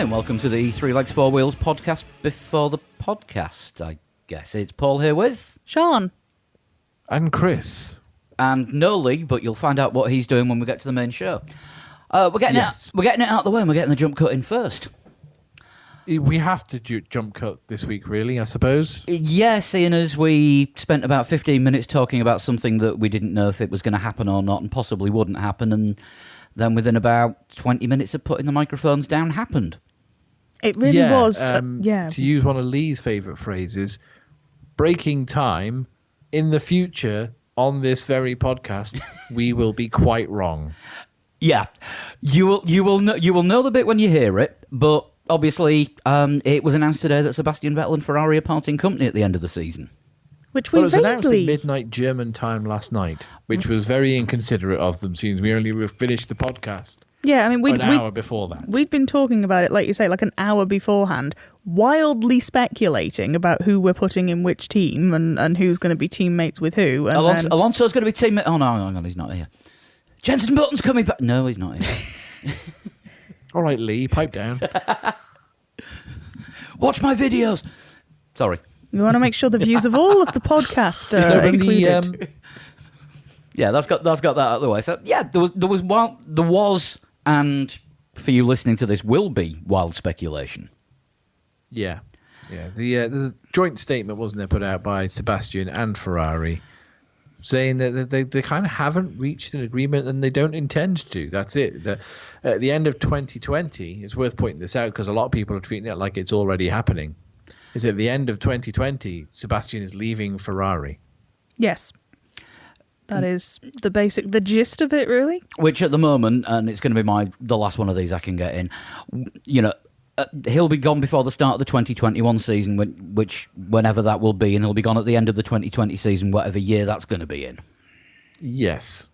Hi, and welcome to the Three Legs, Four Wheels podcast before the podcast. I guess it's Paul here with... Sean. And Chris. And no Lee, but you'll find out what he's doing when we get to the main show. We're getting it out of the way and we're getting the jump cut in first. We have to jump cut this week, really, I suppose. Yeah, seeing as we spent about 15 minutes talking about something that we didn't know if it was going to happen or not and possibly wouldn't happen, and then within about 20 minutes of putting the microphones down, happened. It really was. To use one of Lee's favourite phrases, breaking time, in the future, on this very podcast, we will be quite wrong. Yeah, you will know the bit when you hear it, but obviously it was announced today that Sebastian Vettel and Ferrari are parting company at the end of the season. Which we it was announced at vaguely... midnight German time last night, which was very inconsiderate of them, since we only finished the podcast Yeah, I mean, an hour before that. We'd been talking about it, like you say, like an hour beforehand, wildly speculating about who we're putting in which team and who's going to be teammates with who. And Alonso's going to be teammate... Oh, no, hang on, he's not here. Jenson Button's coming back... No, he's not here. All right, Lee, pipe down. Watch my videos. Sorry. We want to make sure the views of all of the podcast are included. Yeah, that's got that out of the way. So yeah, there was, and for you listening to this, will be wild speculation. Yeah. There's a joint statement, wasn't there, put out by Sebastian and Ferrari, saying that they kind of haven't reached an agreement and they don't intend to. That's it. At the end of 2020, it's worth pointing this out because a lot of people are treating it like it's already happening. Is at the end of 2020, Sebastian is leaving Ferrari. Yes. That is the gist of it, really. Which at the moment, and it's going to be the last one of these I can get in, he'll be gone before the start of the 2021 season, which whenever that will be, and he'll be gone at the end of the 2020 season, whatever year that's going to be in. Yes.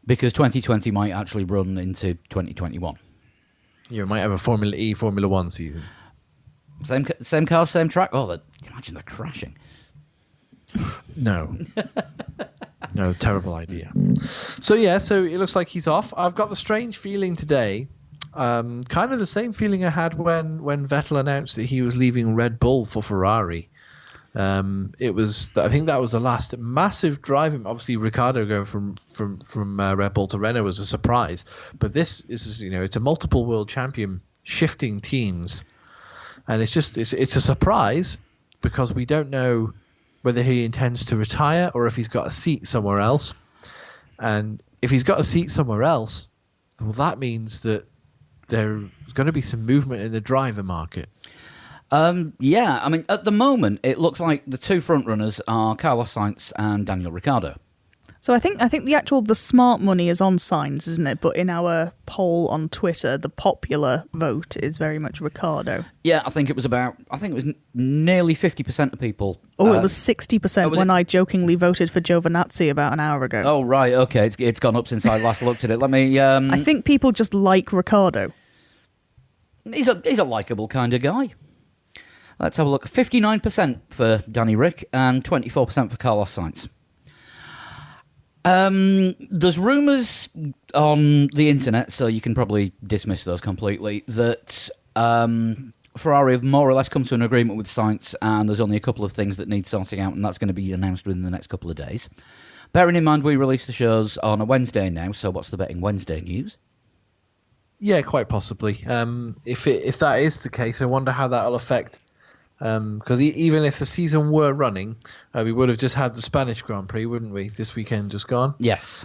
Because 2020 might actually run into 2021. You might have a Formula E, Formula 1 season. Same cars, same track. Oh, imagine they're crashing. No. No, terrible idea. So it looks like he's off. I've got the strange feeling today, kind of the same feeling I had when Vettel announced that he was leaving Red Bull for Ferrari. I think that was the last massive driving. Obviously, Ricciardo going from Red Bull to Renault was a surprise, but this is it's a multiple world champion shifting teams. And it's a surprise because we don't know whether he intends to retire or if he's got a seat somewhere else. And if he's got a seat somewhere else, well, that means that there's going to be some movement in the driver market. Yeah, I mean, at the moment, it looks like the two front runners are Carlos Sainz and Daniel Ricciardo. So I think the smart money is on Sainz, isn't it? But in our poll on Twitter, the popular vote is very much Ricciardo. Yeah, I think it was nearly 50% of people. Oh, it was 60% when I jokingly voted for Giovinazzi about an hour ago. Oh, right, okay, it's gone up since I last looked at it. Let me... I think people just like Ricciardo. He's a likeable kind of guy. Let's have a look. 59% for Danny Rick and 24% for Carlos Sainz. There's rumours on the internet, so you can probably dismiss those completely, that Ferrari have more or less come to an agreement with Sainz, and there's only a couple of things that need sorting out, and that's going to be announced within the next couple of days. Bearing in mind we release the shows on a Wednesday now, so what's the Betting Wednesday news? Yeah, quite possibly. If that is the case, I wonder how that'll affect... Because even if the season were running, we would have just had the Spanish Grand Prix, wouldn't we? This weekend just gone. Yes.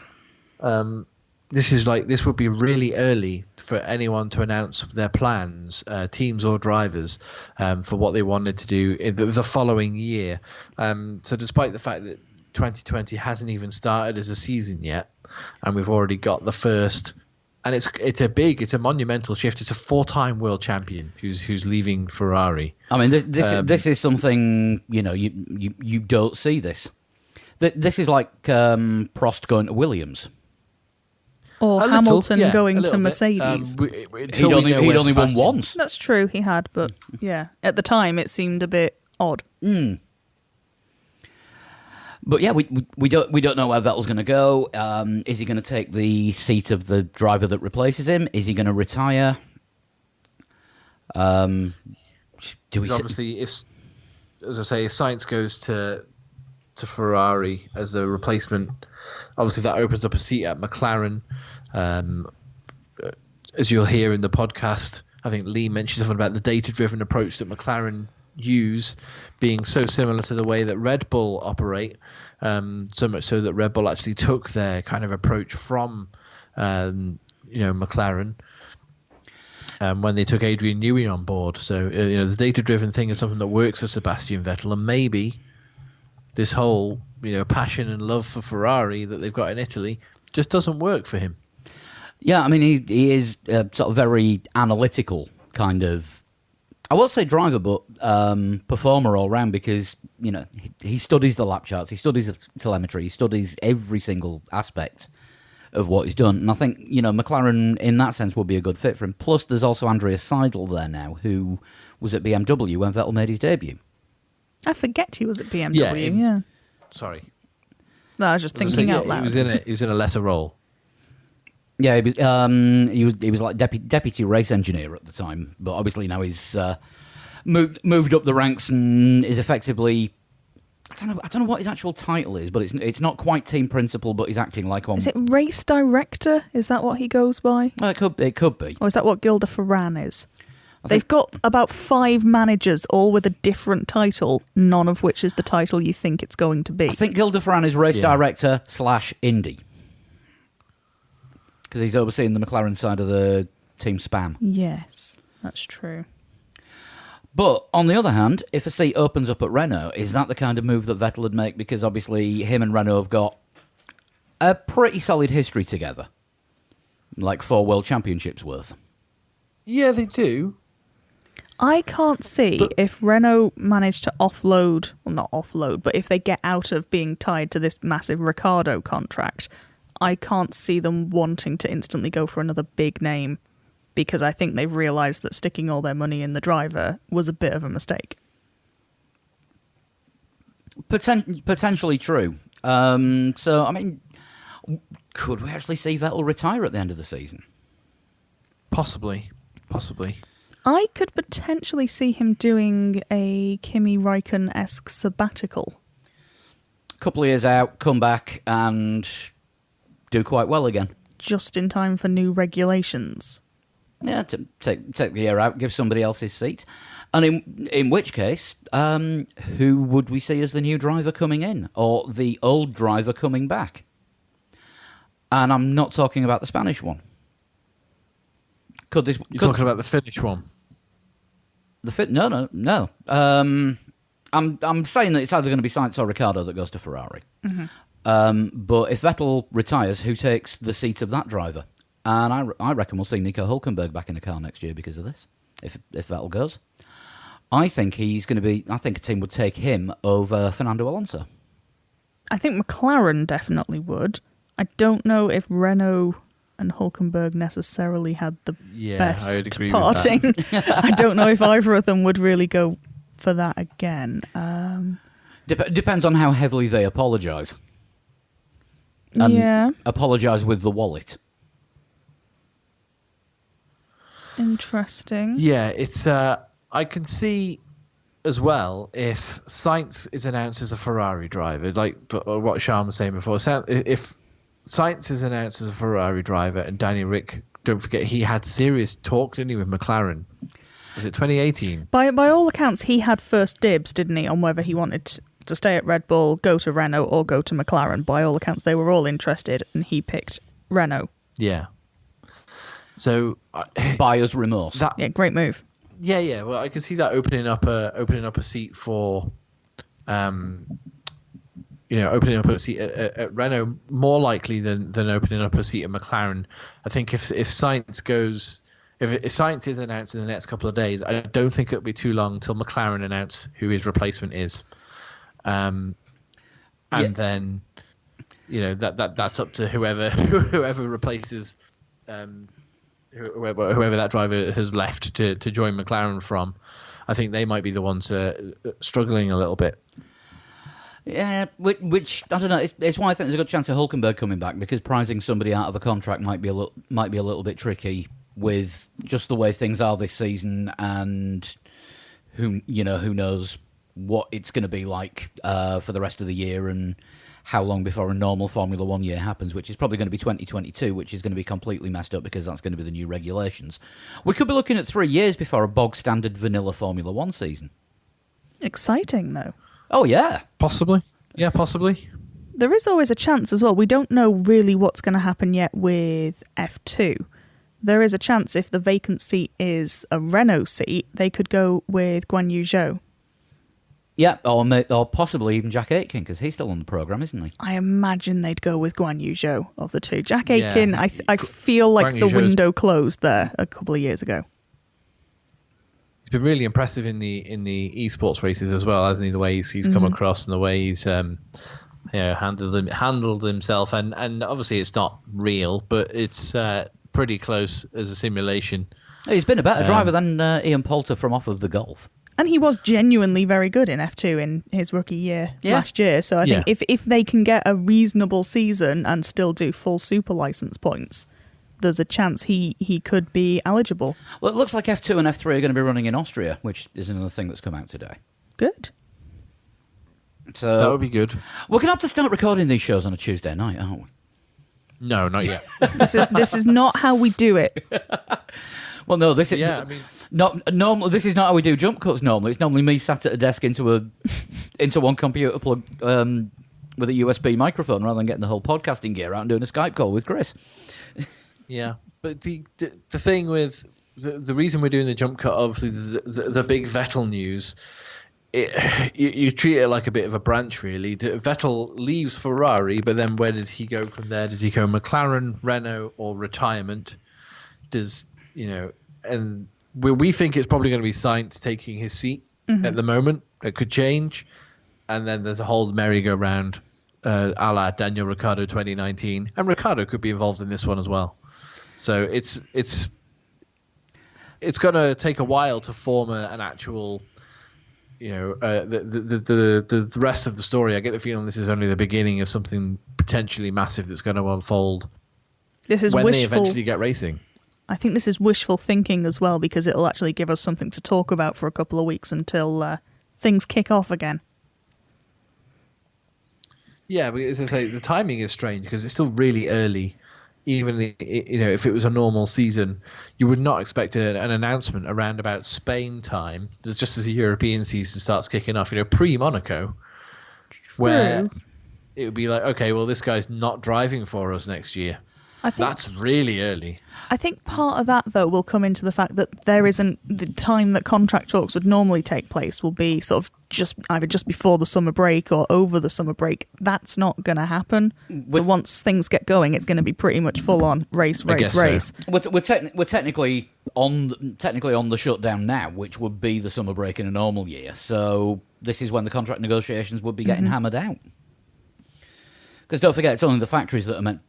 This would be really early for anyone to announce their plans, teams or drivers, for what they wanted to do in the following year. So despite the fact that 2020 hasn't even started as a season yet, and we've already got the first. And it's a monumental shift. It's a 4-time world champion who's leaving Ferrari. I mean, this is something you don't see this. This is like Prost going to Williams, or Hamilton going to Mercedes. He'd only won once. That's true, he had, but yeah, at the time it seemed a bit odd. But yeah, we don't know where Vettel's going to go. Is he going to take the seat of the driver that replaces him? Is he going to retire? Do we? Obviously, if, as I say, if Sainz goes to Ferrari as a replacement, obviously that opens up a seat at McLaren. As you'll hear in the podcast, I think Lee mentioned something about the data-driven approach that McLaren use being so similar to the way that Red Bull operate, so much so that Red Bull actually took their kind of approach from McLaren when they took Adrian Newey on board. So the data-driven thing is something that works for Sebastian Vettel, and maybe this whole passion and love for Ferrari that they've got in Italy just doesn't work for him. Yeah, I mean, he is sort of very analytical kind of, I won't say driver, but performer all round, because he studies the lap charts, he studies the telemetry, he studies every single aspect of what he's done. And I think McLaren in that sense would be a good fit for him. Plus, there's also Andreas Seidel there now, who was at BMW when Vettel made his debut. I forget he was at BMW. Yeah. Sorry. No, I was just thinking out loud. He was in a lesser role. Yeah, he was like deputy race engineer at the time, but obviously now he's moved up the ranks and is effectively, I don't know what his actual title is, but it's not quite team principal, but he's acting like one. Is it race director? Is that what he goes by? Well, it could be. Or is that what Gilda Ferran is? They've got about 5 managers, all with a different title, none of which is the title you think it's going to be. I think Gilda Ferran is race director / Indy, because he's overseeing the McLaren side of the team spam. Yes, that's true. But on the other hand, if a seat opens up at Renault, is that the kind of move that Vettel would make? Because obviously him and Renault have got a pretty solid history together, like 4 world championships worth. Yeah, they do. I can't see if Renault managed to offload, well, not offload, but if they get out of being tied to this massive Ricciardo contract, I can't see them wanting to instantly go for another big name, because I think they've realised that sticking all their money in the driver was a bit of a mistake. Potentially true. So, I mean, could we actually see Vettel retire at the end of the season? Possibly. I could potentially see him doing a Kimi Räikkönen-esque sabbatical. Couple of years out, come back and do quite well again. Just in time for new regulations. Yeah, to take the year out, give somebody else his seat. And in which case, who would we see as the new driver coming in? Or the old driver coming back? And I'm not talking about the Spanish one. You're talking about the Finnish one? No. I'm saying that it's either going to be Sainz or Ricciardo that goes to Ferrari. Mm-hmm. But if Vettel retires, who takes the seat of that driver? And I reckon we'll see Nico Hülkenberg back in the car next year because of this, if Vettel goes. I think a team would take him over Fernando Alonso. I think McLaren definitely would. I don't know if Renault and Hülkenberg necessarily had the best I would agree parting. With that. I don't know if either of them would really go for that again. Depends on how heavily they apologise. Apologise with the wallet. Interesting. Yeah, it's. I can see as well if Sainz is announced as a Ferrari driver, like what Sean was saying before. If Sainz is announced as a Ferrari driver and Danny Rick, don't forget he had serious talk, didn't he, with McLaren? Was it 2018? By all accounts, he had first dibs, didn't he, on whether he wanted to stay at Red Bull, go to Renault, or go to McLaren. By all accounts, they were all interested, and he picked Renault. Yeah. So buyer's remorse. Great move. Yeah. Well, I can see that opening up a seat for, opening up a seat at Renault more likely than opening up a seat at McLaren. I think if Sainz goes, if Sainz is announced in the next couple of days, I don't think it'll be too long till McLaren announce who his replacement is, and then that's up to whoever replaces. Whoever that driver has left to join McLaren from, I think they might be the ones struggling a little bit. Yeah, which I don't know. It's why I think there's a good chance of Hülkenberg coming back, because prizing somebody out of a contract might be a little bit tricky with just the way things are this season, and who knows what it's going to be like for the rest of the year, and how long before a normal Formula 1 year happens, which is probably going to be 2022, which is going to be completely messed up because that's going to be the new regulations. We could be looking at 3 years before a bog-standard vanilla Formula 1 season. Exciting, though. Oh, yeah. Possibly. Yeah, possibly. There is always a chance as well. We don't know really what's going to happen yet with F2. There is a chance if the vacant seat is a Renault seat, they could go with Guan Yu Zhou. Yeah, or possibly even Jack Aitken, because he's still on the programme, isn't he? I imagine they'd go with Guan Yu Zhou of the two. Jack Yeah. Aitken, I feel like Guan the Yu Zhou's- window closed there a couple of years ago. He's been really impressive in the esports races as well, hasn't he? The way he's come across and the way he's handled himself, and obviously it's not real, but it's pretty close as a simulation. He's been a better driver than Ian Poulter from off of the Golf. And he was genuinely very good in F2 in his rookie year last year. So I think if they can get a reasonable season and still do full super license points, there's a chance he could be eligible. Well, it looks like F2 and F3 are going to be running in Austria, which is another thing that's come out today. Good. So That would be good. we're going to have to start recording these shows on a Tuesday night, aren't we? No, not yet. This is not how we do it. Well, no, this is Yeah, I mean- not normal. This is not how we do jump cuts. Normally, it's normally me sat at a desk into one computer plug with a USB microphone, rather than getting the whole podcasting gear out and doing a Skype call with Chris. Yeah, but the thing with the reason we're doing the jump cut, obviously the big Vettel news, you treat it like a bit of a branch, really. Vettel leaves Ferrari, but then where does he go from there? Does he go McLaren, Renault, or retirement? And we think it's probably going to be Sainz taking his seat at the moment. It could change, and then there's a whole merry-go-round a la Daniel Ricciardo 2019, and Ricciardo could be involved in this one as well. So it's going to take a while to form an actual, the rest of the story. I get the feeling this is only the beginning of something potentially massive that's going to unfold. This is when wishful. they eventually get racing. I think this is wishful thinking as well, because it'll actually give us something to talk about for a couple of weeks until things kick off again. Yeah, but as I say, the timing is strange because it's still really early. Even if it was a normal season, you would not expect an announcement around about Spain time, just as the European season starts kicking off. Pre-Monaco, where it would be like, okay, well, this guy's not driving for us next year. I think That's really early. I think part of that, though, will come into the fact that there isn't the time that contract talks would normally take place will be sort of either just before the summer break or over the summer break. That's not going to happen. So once things get going, it's going to be pretty much full on race. I guess so. We're technically on the shutdown now, which would be the summer break in a normal year. So this is when the contract negotiations would be getting hammered out. Because don't forget, it's only the factories that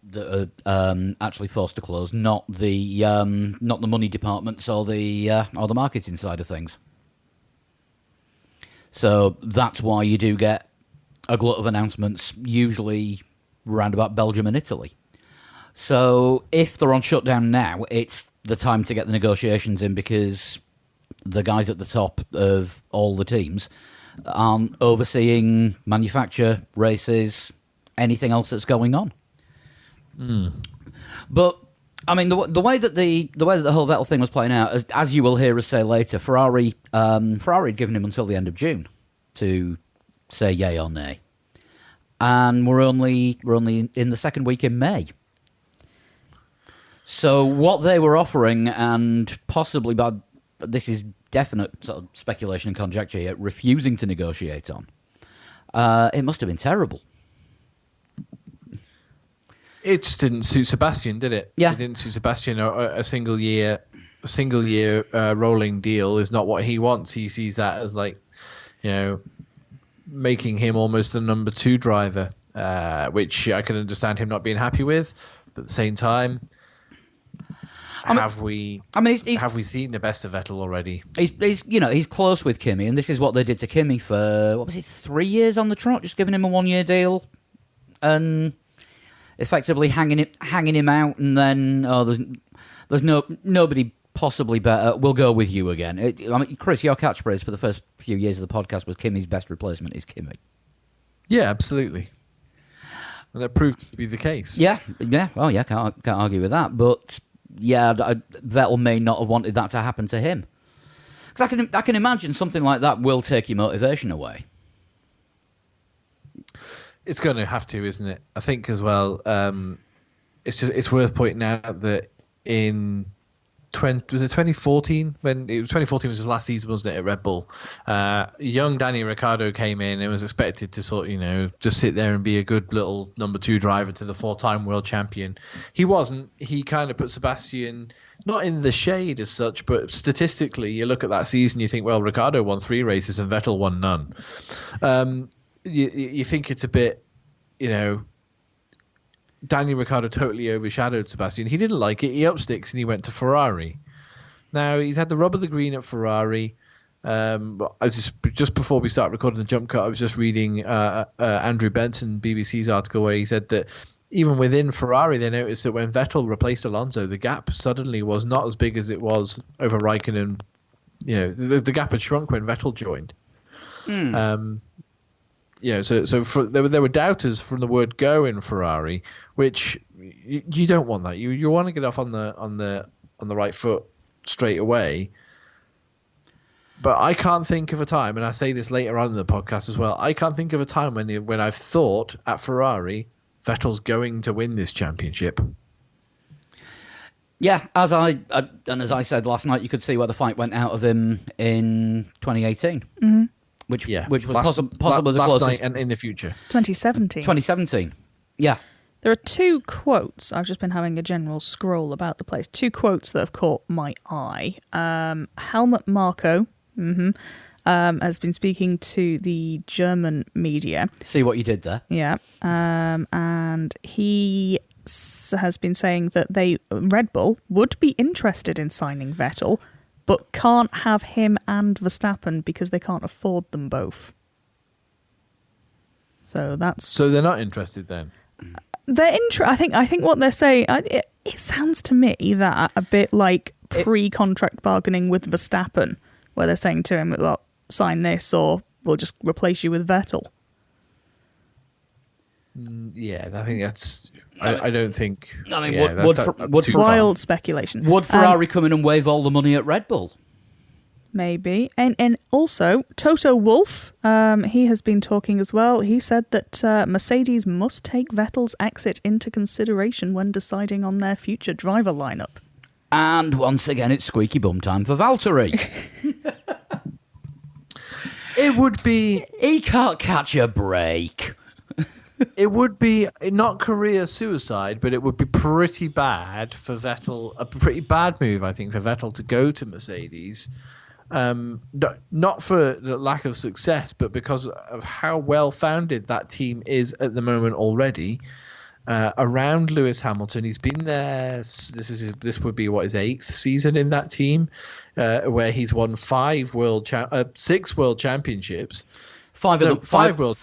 are actually forced to close, not the money departments or the marketing side of things. So that's why you do get a glut of announcements, usually around about Belgium and Italy. So if they're on shutdown now, it's the time to get the negotiations in, because the guys at the top of all the teams aren't overseeing manufacture, races, anything else that's going on. But I mean, the way that the whole Vettel thing was playing out, as you will hear us say later, Ferrari had given him until the end of June to say yay or nay, and we're only in the second week in May. So what they were offering, and possibly, but this is definite sort of speculation and conjecture here, refusing to negotiate on, it must have been terrible. It just didn't suit Sebastian, did it? Yeah. It didn't suit Sebastian. A single year rolling deal is not what he wants. He sees that as making him almost the number 2 driver, which I can understand him not being happy with. But at the same time, have we seen the best of Vettel already? He's close with Kimi, and this is what they did to Kimi for, what was it, 3 years on the trot, just giving him a 1-year deal, and effectively hanging him out, and then there's There's nobody possibly better. We'll go with you again. I mean, Chris, your catchphrase for the first few years of the podcast was Kimmy's best replacement is Kimmy. Yeah, absolutely. And that proved to be the case. Yeah. Oh, yeah, can't argue with that. But, yeah, Vettel may not have wanted that to happen to him. Because I can imagine something like that will take your motivation away. It's going to have to, isn't it? I think as well. It's worth pointing out that in 2014 when it was 2014 was his last season, wasn't it, at Red Bull? Young Danny Ricciardo came in and was expected to sort just sit there and be a good little number 2 driver to the 4-time world champion. He wasn't. He kind of put Sebastian not in the shade as such, but statistically, you look at that season, you think, well, Ricciardo won 3 races and Vettel won none. You think it's a bit, Daniel Ricciardo totally overshadowed Sebastian. He didn't like it. He up sticks and he went to Ferrari. Now, he's had the rub of the green at Ferrari. Just before we start recording the jump cut, I was just reading Andrew Benson, BBC's article, where he said that even within Ferrari, they noticed that when Vettel replaced Alonso, the gap suddenly was not as big as it was over Raikkonen. The gap had shrunk when Vettel joined. There were doubters from the word go in Ferrari, which you don't want that. You want to get off on the right foot straight away. But I can't think of a time, and I say this later on in the podcast as well. I can't think of a time when I've thought at Ferrari Vettel's going to win this championship. Yeah, as I said last night, you could see where the fight went out of him in 2018. Mm-hmm. Which was possibly the last closest. Night and in the future. 2017. 2017. Yeah. There are 2 quotes. I've just been having a general scroll about the place. 2 quotes that have caught my eye. Helmut Marko has been speaking to the German media. See what you did there. Yeah. And he has been saying that Red Bull would be interested in signing Vettel, but can't have him and Verstappen because they can't afford them both. So they're not interested then. They're I think what they're saying. It sounds to me that a bit like pre-contract bargaining with Verstappen, where they're saying to him, "Well, sign this, or we'll just replace you with Vettel." Yeah, I think that's. I don't think. I mean, wild speculation. Would Ferrari come in and wave all the money at Red Bull? Maybe. And also, Toto Wolff, he has been talking as well. He said that Mercedes must take Vettel's exit into consideration when deciding on their future driver lineup. And once again, it's squeaky bum time for Valtteri. It would be. He can't catch a break. It would be not career suicide, but it would be pretty bad for Vettel. A pretty bad move, I think, for Vettel to go to Mercedes. Not for the lack of success, but because of how well founded that team is at the moment already. Around Lewis Hamilton, he's been there. This would be his 8th season in that team, where he's won 6 world championships. Five of them.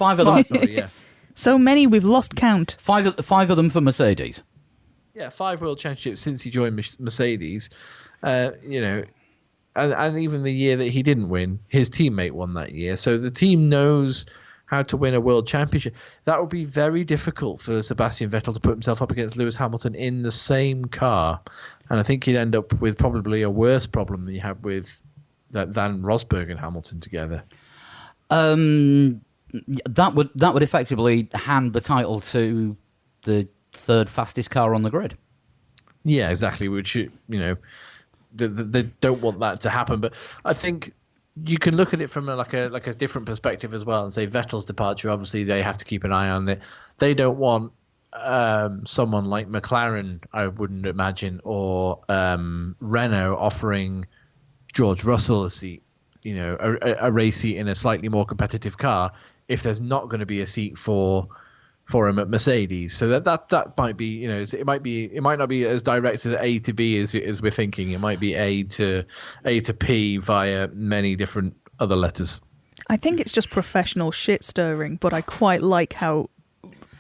Sorry, yeah. So many we've lost count. Five of them for Mercedes. Yeah, 5 world championships since he joined Mercedes. And even the year that he didn't win, his teammate won that year. So the team knows how to win a world championship. That would be very difficult for Sebastian Vettel to put himself up against Lewis Hamilton in the same car. And I think he'd end up with probably a worse problem than you have with than Rosberg and Hamilton together. That would effectively hand the title to the 3rd fastest car on the grid. Yeah, exactly. Which they don't want that to happen. But I think you can look at it from a different perspective as well and say Vettel's departure. Obviously, they have to keep an eye on it. They don't want someone like McLaren, I wouldn't imagine, or Renault offering George Russell a seat. A race seat in a slightly more competitive car if there's not going to be a seat for him at Mercedes. So that might be, it might not be as direct as A to B as we're thinking. It might be A to P via many different other letters. I think it's just professional shit stirring, but I quite like how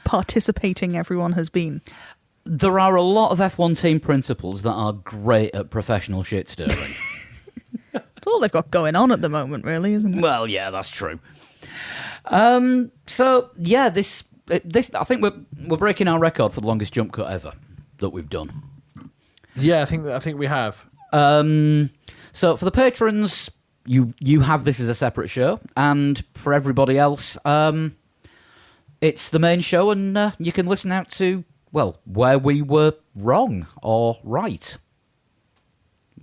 participating everyone has been. There are a lot of F1 team principals that are great at professional shit stirring. It's all they've got going on at the moment, really, isn't it? Well, yeah, that's true. So yeah, this I think we're breaking our record for the longest jump cut ever that we've done. Yeah, I think we have. So for the patrons, you have this as a separate show, and for everybody else, it's the main show, and you can listen out to, well, where we were wrong or right.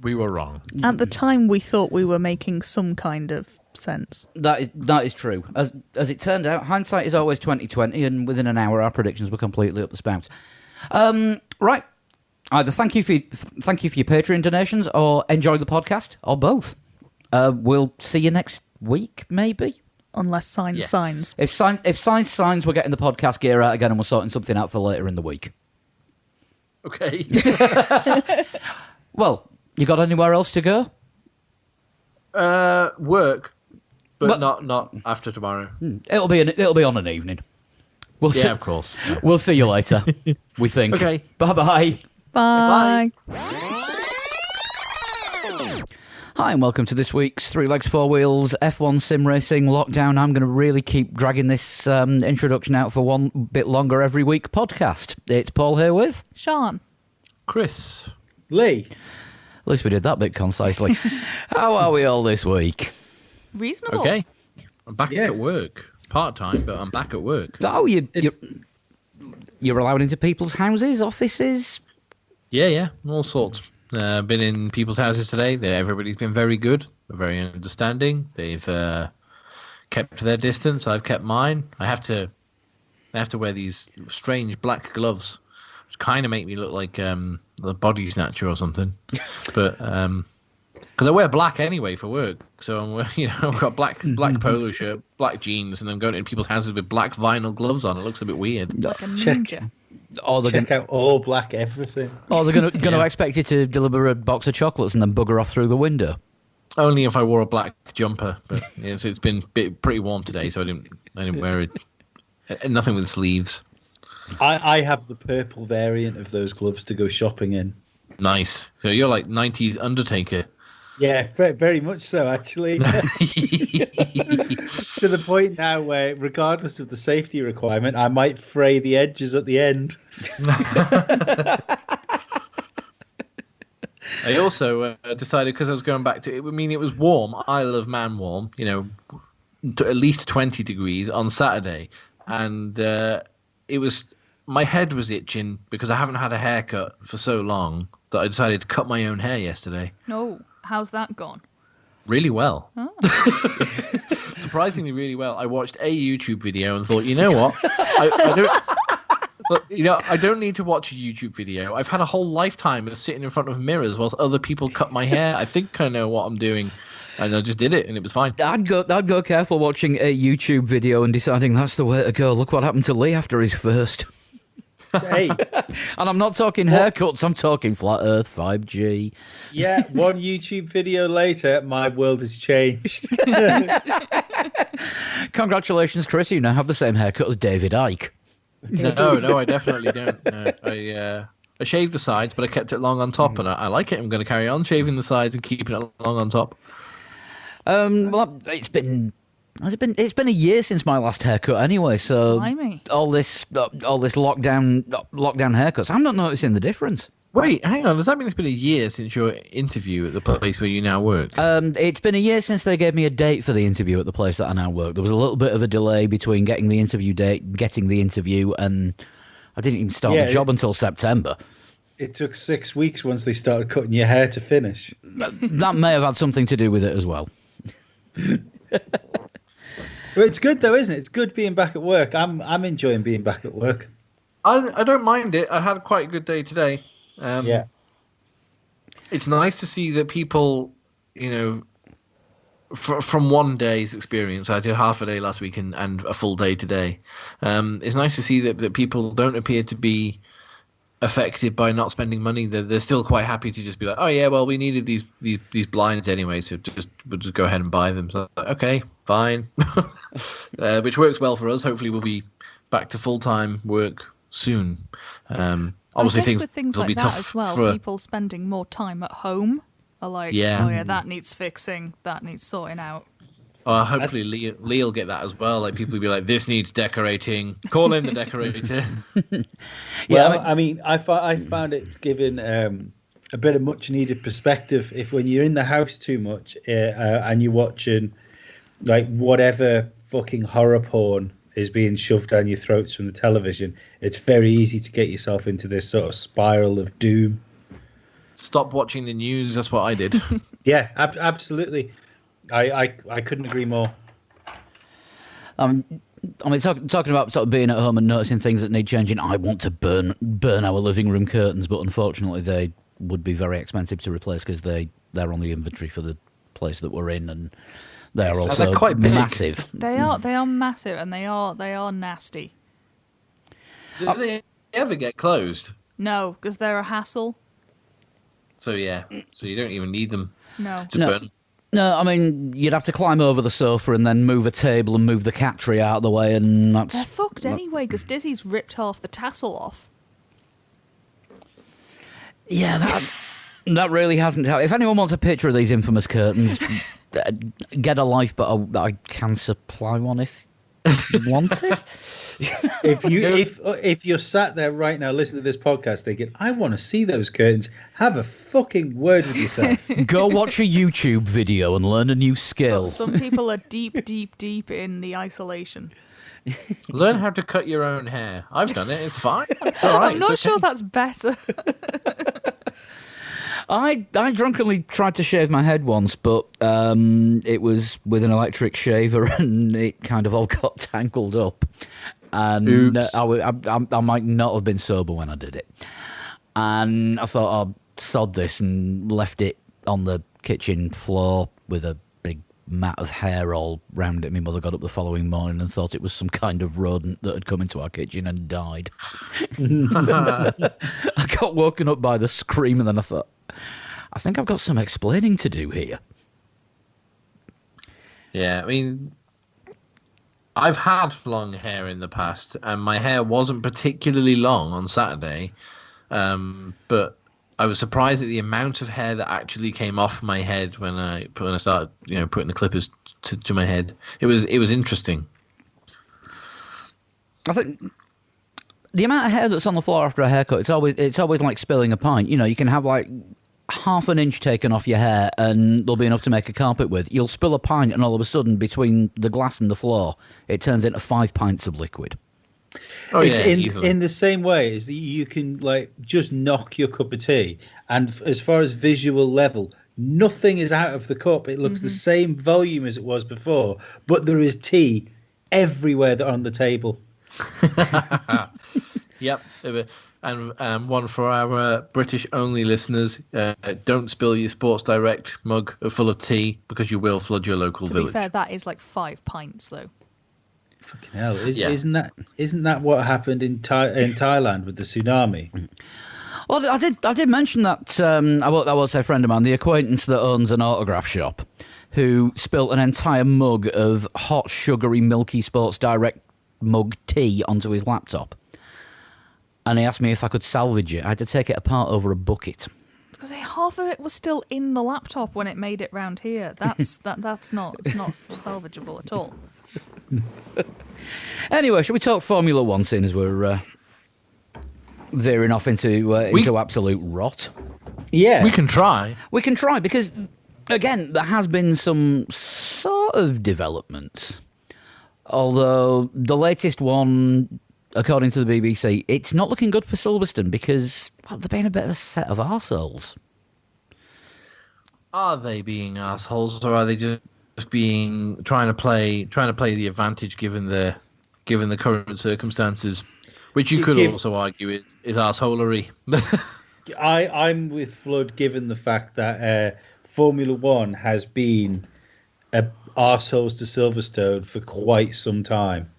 We were wrong. At the time, we thought we were making some kind of sense. That is true. As it turned out, hindsight is always 20/20, and within an hour, our predictions were completely up the spout. Right. Either thank you for your Patreon donations, or enjoy the podcast, or both. We'll see you next week, maybe. Unless signs. If signs, we're getting the podcast gear out again, and we're sorting something out for later in the week. Okay. Well, you got anywhere else to go? Work, but Well- not after tomorrow. It'll be on an evening. We'll see. Yeah, of course. Yeah. We'll see you later. We think. Okay. Bye-bye. Bye. Hi, and welcome to this week's Three Legs, Four Wheels F1 Sim Racing Lockdown. I'm going to really keep dragging this introduction out for one bit longer every week podcast. It's Paul here with... Sean. Chris. Lee. At least we did that bit concisely. How are we all this week? Reasonable. Okay. I'm back Yeah. at work. Part-time, but I'm back at work. Oh, you're allowed into people's houses, offices? Yeah, all sorts. Been in people's houses today. Everybody's been very good. They're very understanding. They've kept their distance. I've kept mine. I have to wear these strange black gloves, which kind of make me look like the body snatcher or something. But because I wear black anyway for work, so I've got black polo shirt, black jeans, and I'm going into people's houses with black vinyl gloves on. It looks a bit weird. Like a Check. ninja. Or they're Check out all black everything. going to Yeah. expect you to deliver a box of chocolates and then bugger off through the window. Only if I wore a black jumper, but yeah, so it's been pretty warm today, so I didn't wear it. Nothing with sleeves. I have the purple variant of those gloves to go shopping in. Nice. So you're like 90s Undertaker. Yeah, very much so, actually. To the point now where, regardless of the safety requirement, I might fray the edges at the end. I also decided, because I was going back to it, it was warm, Isle of Man warm, to at least 20 degrees on Saturday. And my head was itching because I haven't had a haircut for so long that I decided to cut my own hair yesterday. No. How's that gone? Really well. Oh. Surprisingly, really well. I watched a YouTube video and thought, you know what? I don't need to watch a YouTube video. I've had a whole lifetime of sitting in front of mirrors whilst other people cut my hair. I think I know what I'm doing, and I just did it, and it was fine. I'd go careful watching a YouTube video and deciding that's the way to go. Look what happened to Lee after his first. Hey, And I'm not talking haircuts, I'm talking flat earth, 5G. yeah, one YouTube video later, my world has changed. Congratulations, Chris, you now have the same haircut as David Icke. No, I definitely don't. No, I shaved the sides, but I kept it long on top, and I like it. I'm going to carry on shaving the sides and keeping it long on top. Well, it's been a year since my last haircut anyway, so Blimey. all this lockdown haircuts, I'm not noticing the difference. Wait, hang on. Does that mean it's been a year since your interview at the place where you now work? It's been a year since they gave me a date for the interview at the place that I now work. There was a little bit of a delay between getting the interview date, getting the interview, and I didn't even start the job until September. It took 6 weeks once they started cutting your hair to finish. That may have had something to do with it as well. But it's good though, isn't it? It's good being back at work. I'm enjoying being back at work. I don't mind it. I had quite a good day today. Yeah. It's nice to see that people, from one day's experience, I did half a day last week and a full day today. It's nice to see that people don't appear to be affected by not spending money. They're still quite happy to just be like, oh yeah, well, we needed these blinds anyway, so we'll just go ahead and buy them. So okay, fine. Which works well for us. Hopefully we'll be back to full-time work soon. obviously I guess with things will like be that tough as well, for. people spending more time at home are like, Yeah. oh yeah, that needs fixing, that needs sorting out. Hopefully Lee will get that as well. Like people will be like, "This needs decorating. Call in the decorator." Well, I mean, I found it's given a bit of much needed perspective. If when you're in the house too much and you're watching like whatever fucking horror porn is being shoved down your throats from the television, it's very easy to get yourself into this sort of spiral of doom. Stop watching the news. That's what I did. Yeah, absolutely. I couldn't agree more. I mean, talking about sort of being at home and noticing things that need changing. I want to burn our living room curtains, but unfortunately, they would be very expensive to replace because they're on the inventory for the place that we're in, and they are also they're quite big. massive. They are massive, and they are nasty. Do they ever get closed? No, because they're a hassle. So yeah, so you don't even need them. No. To burn. No, I mean, you'd have to climb over the sofa and then move a table and move the cat tree out of the way, and They're that's... fucked anyway, because Dizzy's ripped half the tassel off. Yeah, that really hasn't helped. If anyone wants a picture of these infamous curtains, get a life, but I can supply one if you want it. If you're sat there right now listening to this podcast thinking, I want to see those curtains, have a fucking word with yourself. Go watch a YouTube video and learn a new skill. Some people are deep in the isolation. Learn how to cut your own hair. I've done it. It's fine. It's all right. I'm not It's sure okay. that's better. I drunkenly tried to shave my head once, but it was with an electric shaver, and it kind of all got tangled up. And Oops. I might not have been sober when I did it. And I thought, I'll sod this, and left it on the kitchen floor with a big mat of hair all round it. My mother got up the following morning and thought it was some kind of rodent that had come into our kitchen and died. I got woken up by the scream, and then I thought, I think I've got some explaining to do here. Yeah, I mean, I've had long hair in the past, and my hair wasn't particularly long on Saturday, but I was surprised at the amount of hair that actually came off my head when I started, putting the clippers to my head. It was interesting. I think the amount of hair that's on the floor after a haircut, it's always like spilling a pint. You can have like half an inch taken off your hair and there'll be enough to make a carpet with. You'll spill a pint and all of a sudden between the glass and the floor, it turns into 5 pints of liquid. Oh It's yeah, easily. in the same way as you can like just knock your cup of tea, and as far as visual level, nothing is out of the cup. It looks the same volume as it was before, but there is tea everywhere on the table. Yep. And one for our British-only listeners, don't spill your Sports Direct mug full of tea because you will flood your local To village. be fair, that is like 5 pints, though. Fucking hell! Yeah. Isn't that what happened in Thailand with the tsunami? Well, I did mention that, I will say a friend of mine, the acquaintance that owns an autograph shop, who spilt an entire mug of hot, sugary, milky Sports Direct mug tea onto his laptop. And he asked me if I could salvage it. I had to take it apart over a bucket. Because half of it was still in the laptop when it made it round here. That's it's not salvageable at all. Anyway, shall we talk Formula One, seeing as we're veering off into absolute rot? Yeah, We can try. We can try, because, again, there has been some sort of development. Although the latest one, according to the BBC, it's not looking good for Silverstone because, well, they're being a bit of a set of arseholes. Are they being assholes, or are they just trying to play the advantage given the current circumstances, which you could also argue is arseholery. I'm with Flood, given the fact that Formula One has been arseholes to Silverstone for quite some time.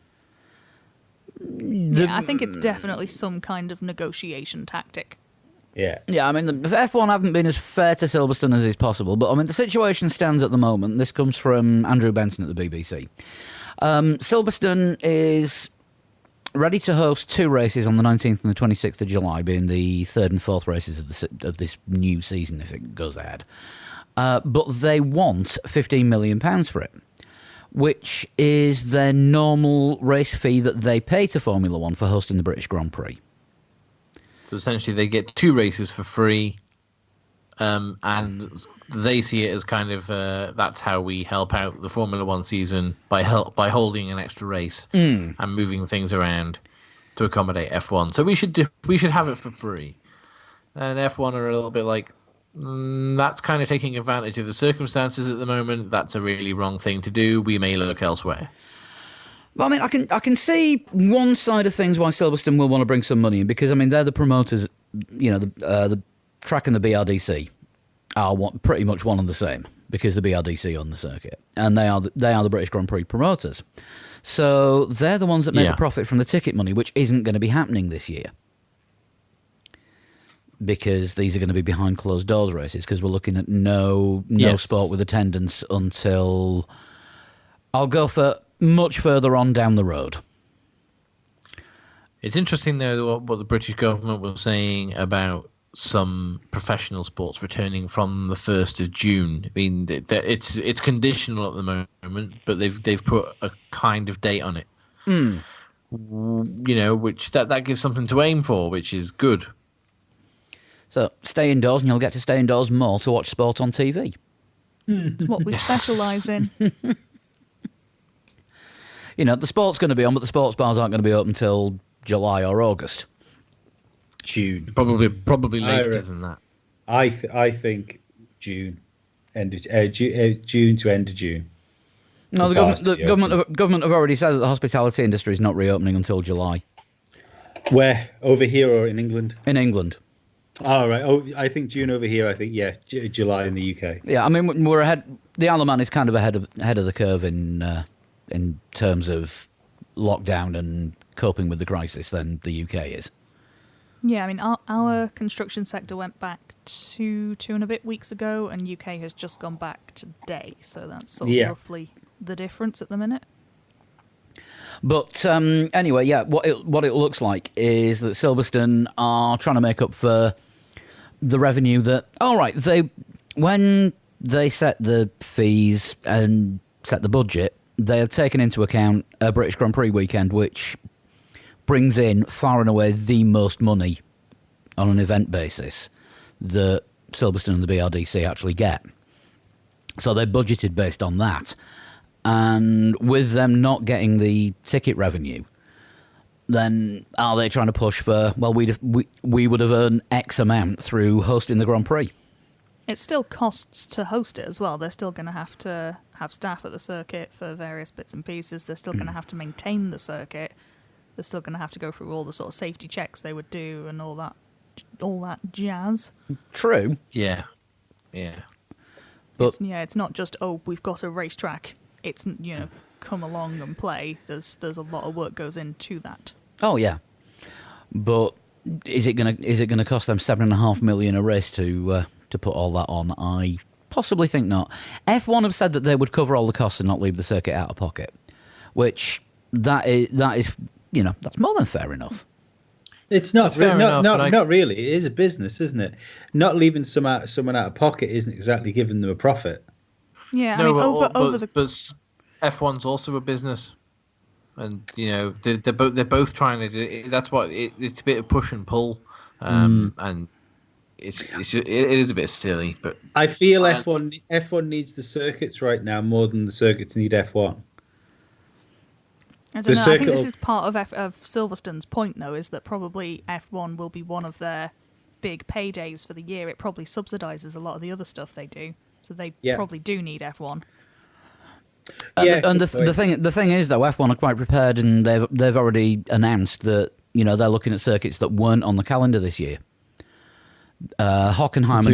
Yeah, I think it's definitely some kind of negotiation tactic. Yeah. Yeah, I mean, the F1 haven't been as fair to Silverstone as is possible, but I mean, the situation stands at the moment. This comes from Andrew Benson at the BBC. Silverstone is ready to host 2 races on the 19th and the 26th of July, being the 3rd and 4th races of this new season if it goes ahead. But they want £15 million for it, which is their normal race fee that they pay to Formula One for hosting the British Grand Prix. So essentially, they get 2 races for free, and they see it as kind of that's how we help out the Formula One season by holding an extra race and moving things around to accommodate F1. So we should have it for free, and F1 are a little bit like that's kind of taking advantage of the circumstances at the moment. That's a really wrong thing to do. We may look elsewhere. Well, I mean, I can see one side of things why Silverstone will want to bring some money in, because I mean they're the promoters. You know, the track and the BRDC are pretty much one and the same, because the BRDC on the circuit, and they are the British Grand Prix promoters. So they're the ones that make a profit from the ticket money, which isn't going to be happening this year, because these are going to be behind closed doors races. Because we're looking at no sport with attendance until I'll go for much further on down the road. It's interesting, though, what the British government was saying about some professional sports returning from the 1st of June. I mean, it's conditional at the moment, but they've put a kind of date on it. You know, which that gives something to aim for, which is good. So stay indoors, and you'll get to stay indoors more to watch sport on TV. It's what we specialise in. You know, the sport's going to be on, but the sports bars aren't going to be open until July or August. June. Probably later than that. I think June, June to end of June. No, the government have already said that the hospitality industry is not reopening until July. Where? Over here or in England? In England. Oh, right. Oh, I think June over here. I think, July in the UK. Yeah, I mean, we're ahead. The Isle of Man is kind of ahead of the curve in terms of lockdown and coping with the crisis than the UK is. Yeah, I mean, our construction sector went back two and a bit weeks ago, and UK has just gone back today. So that's sort of roughly the difference at the minute. But anyway, yeah, what it looks like is that Silverstone are trying to make up for the revenue that... All right, when they set the fees and set the budget, they have taken into account a British Grand Prix weekend, which brings in far and away the most money on an event basis that Silverstone and the BRDC actually get. So they budgeted based on that. And with them not getting the ticket revenue, then are they trying to push for, well, we would have earned X amount through hosting the Grand Prix? It still costs to host it as well. They're still going to have staff at the circuit for various bits and pieces. They're still going to have to maintain the circuit. They're still going to have to go through all the sort of safety checks they would do and all that jazz. True. Yeah. But it's not just, we've got a racetrack. It's, come along and play. There's a lot of work goes into that. Oh yeah, but is it gonna cost them $7.5 million a race to put all that on? I possibly think not. F1 have said that they would cover all the costs and not leave the circuit out of pocket, which that is that's more than fair enough. It's not not really. It is a business, isn't it? Not leaving someone out of pocket isn't exactly giving them a profit. Yeah, but F1's also a business, and they're both trying to do it. That's what it's a bit of push and pull, and it is a bit silly. But I feel F1 needs the circuits right now more than the circuits need F1. I don't know. I think this is part of Silverstone's point, though, is that probably F1 will be one of their big paydays for the year. It probably subsidises a lot of the other stuff they do. So they probably do need F1. And the thing is, though, F1 are quite prepared, and they've already announced that they're looking at circuits that weren't on the calendar this year. Hockenheim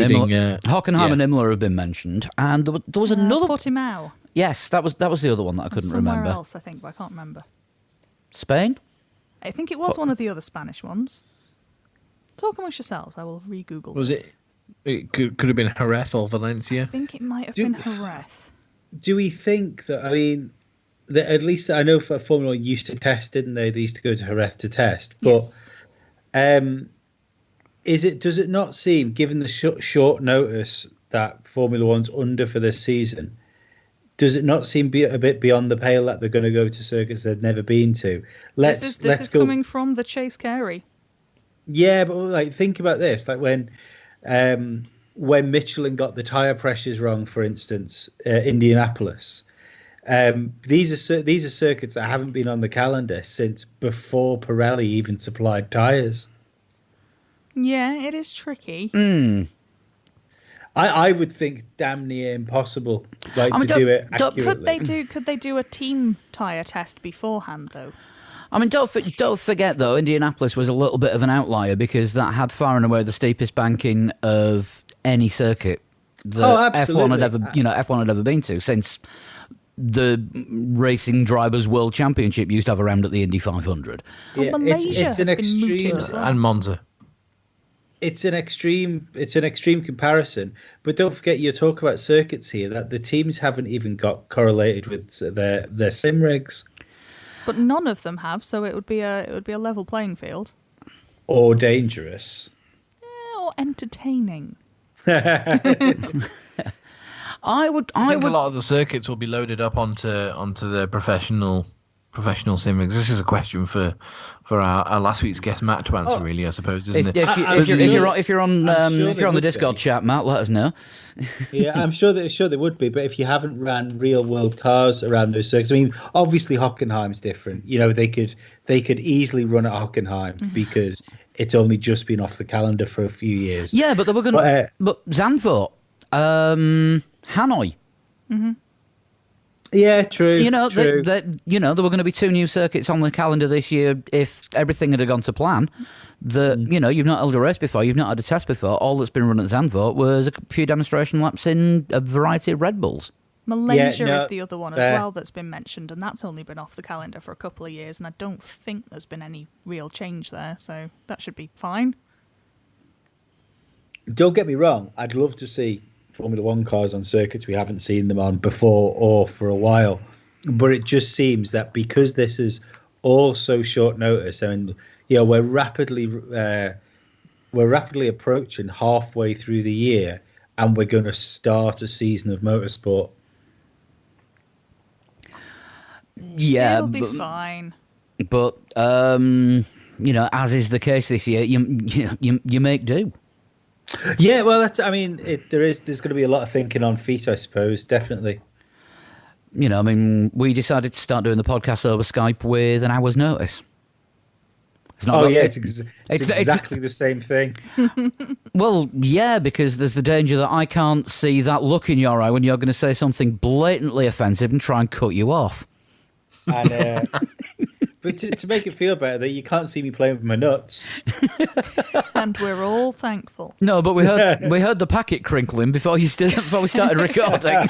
and Imola have been mentioned, and there was another. Portimao. Yes, that was the other one that I couldn't remember. Somewhere else, I think, but I can't remember. Spain? I think it was one of the other Spanish ones. Talk amongst yourselves. I will re-Google. Was it? It could have been Jerez or Valencia. I think it might have been Jerez. Do we think that? I mean, at least I know for Formula One used to test, didn't they? They used to go to Jerez to test. But Yes. does it not seem, given the short notice that Formula One's under for this season, does it not seem a bit beyond the pale that they're going to go to circuits they've never been to? This is go. coming from the Chase Carey. Yeah, but like think about this: like when Michelin got the tire pressures wrong, for instance, Indianapolis. These are circuits that haven't been on the calendar since before Pirelli even supplied tires. Yeah, it is tricky. I would think damn near impossible, to do it accurately. Could they do a team tire test beforehand though? I mean, don't forget though, Indianapolis was a little bit of an outlier because that had far and away the steepest banking of any circuit that F1 had ever been to since the Racing Drivers World Championship used to have around at the Indy 500. Yeah, Malaysia has been mooted as well. And Monza. It's an extreme comparison, but don't forget you talk about circuits here that the teams haven't even got correlated with their sim rigs. But none of them have, so it would be a level playing field. Or dangerous. Or entertaining. I think a lot of the circuits will be loaded up onto the professional sim rigs. This is a question for our last week's guest Matt to answer, really, I suppose, isn't it? If you're on the Discord chat, Matt, let us know. Yeah, I'm sure they would be, but if you haven't ran real world cars around those circuits, I mean, obviously Hockenheim's different. You know, they could easily run at Hockenheim because it's only just been off the calendar for a few years. Yeah, but they were going to. But Zandvoort, Hanoi. Mm-hmm. Yeah, true. You know, true. there were going to be 2 new circuits on the calendar this year if everything had gone to plan. You've not held a race before, you've not had a test before. All that's been run at Zandvoort was a few demonstration laps in a variety of Red Bulls. Malaysia is the other one as well that's been mentioned, and that's only been off the calendar for a couple of years, and I don't think there's been any real change there, so that should be fine. Don't get me wrong, I'd love to see Formula One cars on circuits we haven't seen them on before or for a while, but it just seems that because this is all so short notice, and we're rapidly approaching halfway through the year, and we're going to start a season of motorsport. Yeah, it'll be fine. But as is the case this year, you make do. Yeah, well, there's going to be a lot of thinking on feet, I suppose, definitely. We decided to start doing the podcast over Skype with an hour's notice. It's exactly the same thing. Well, yeah, because there's the danger that I can't see that look in your eye when you're going to say something blatantly offensive and try and cut you off. And but to make it feel better, that you can't see me playing with my nuts. And we're all thankful. No, but we heard the packet crinkling before we started recording.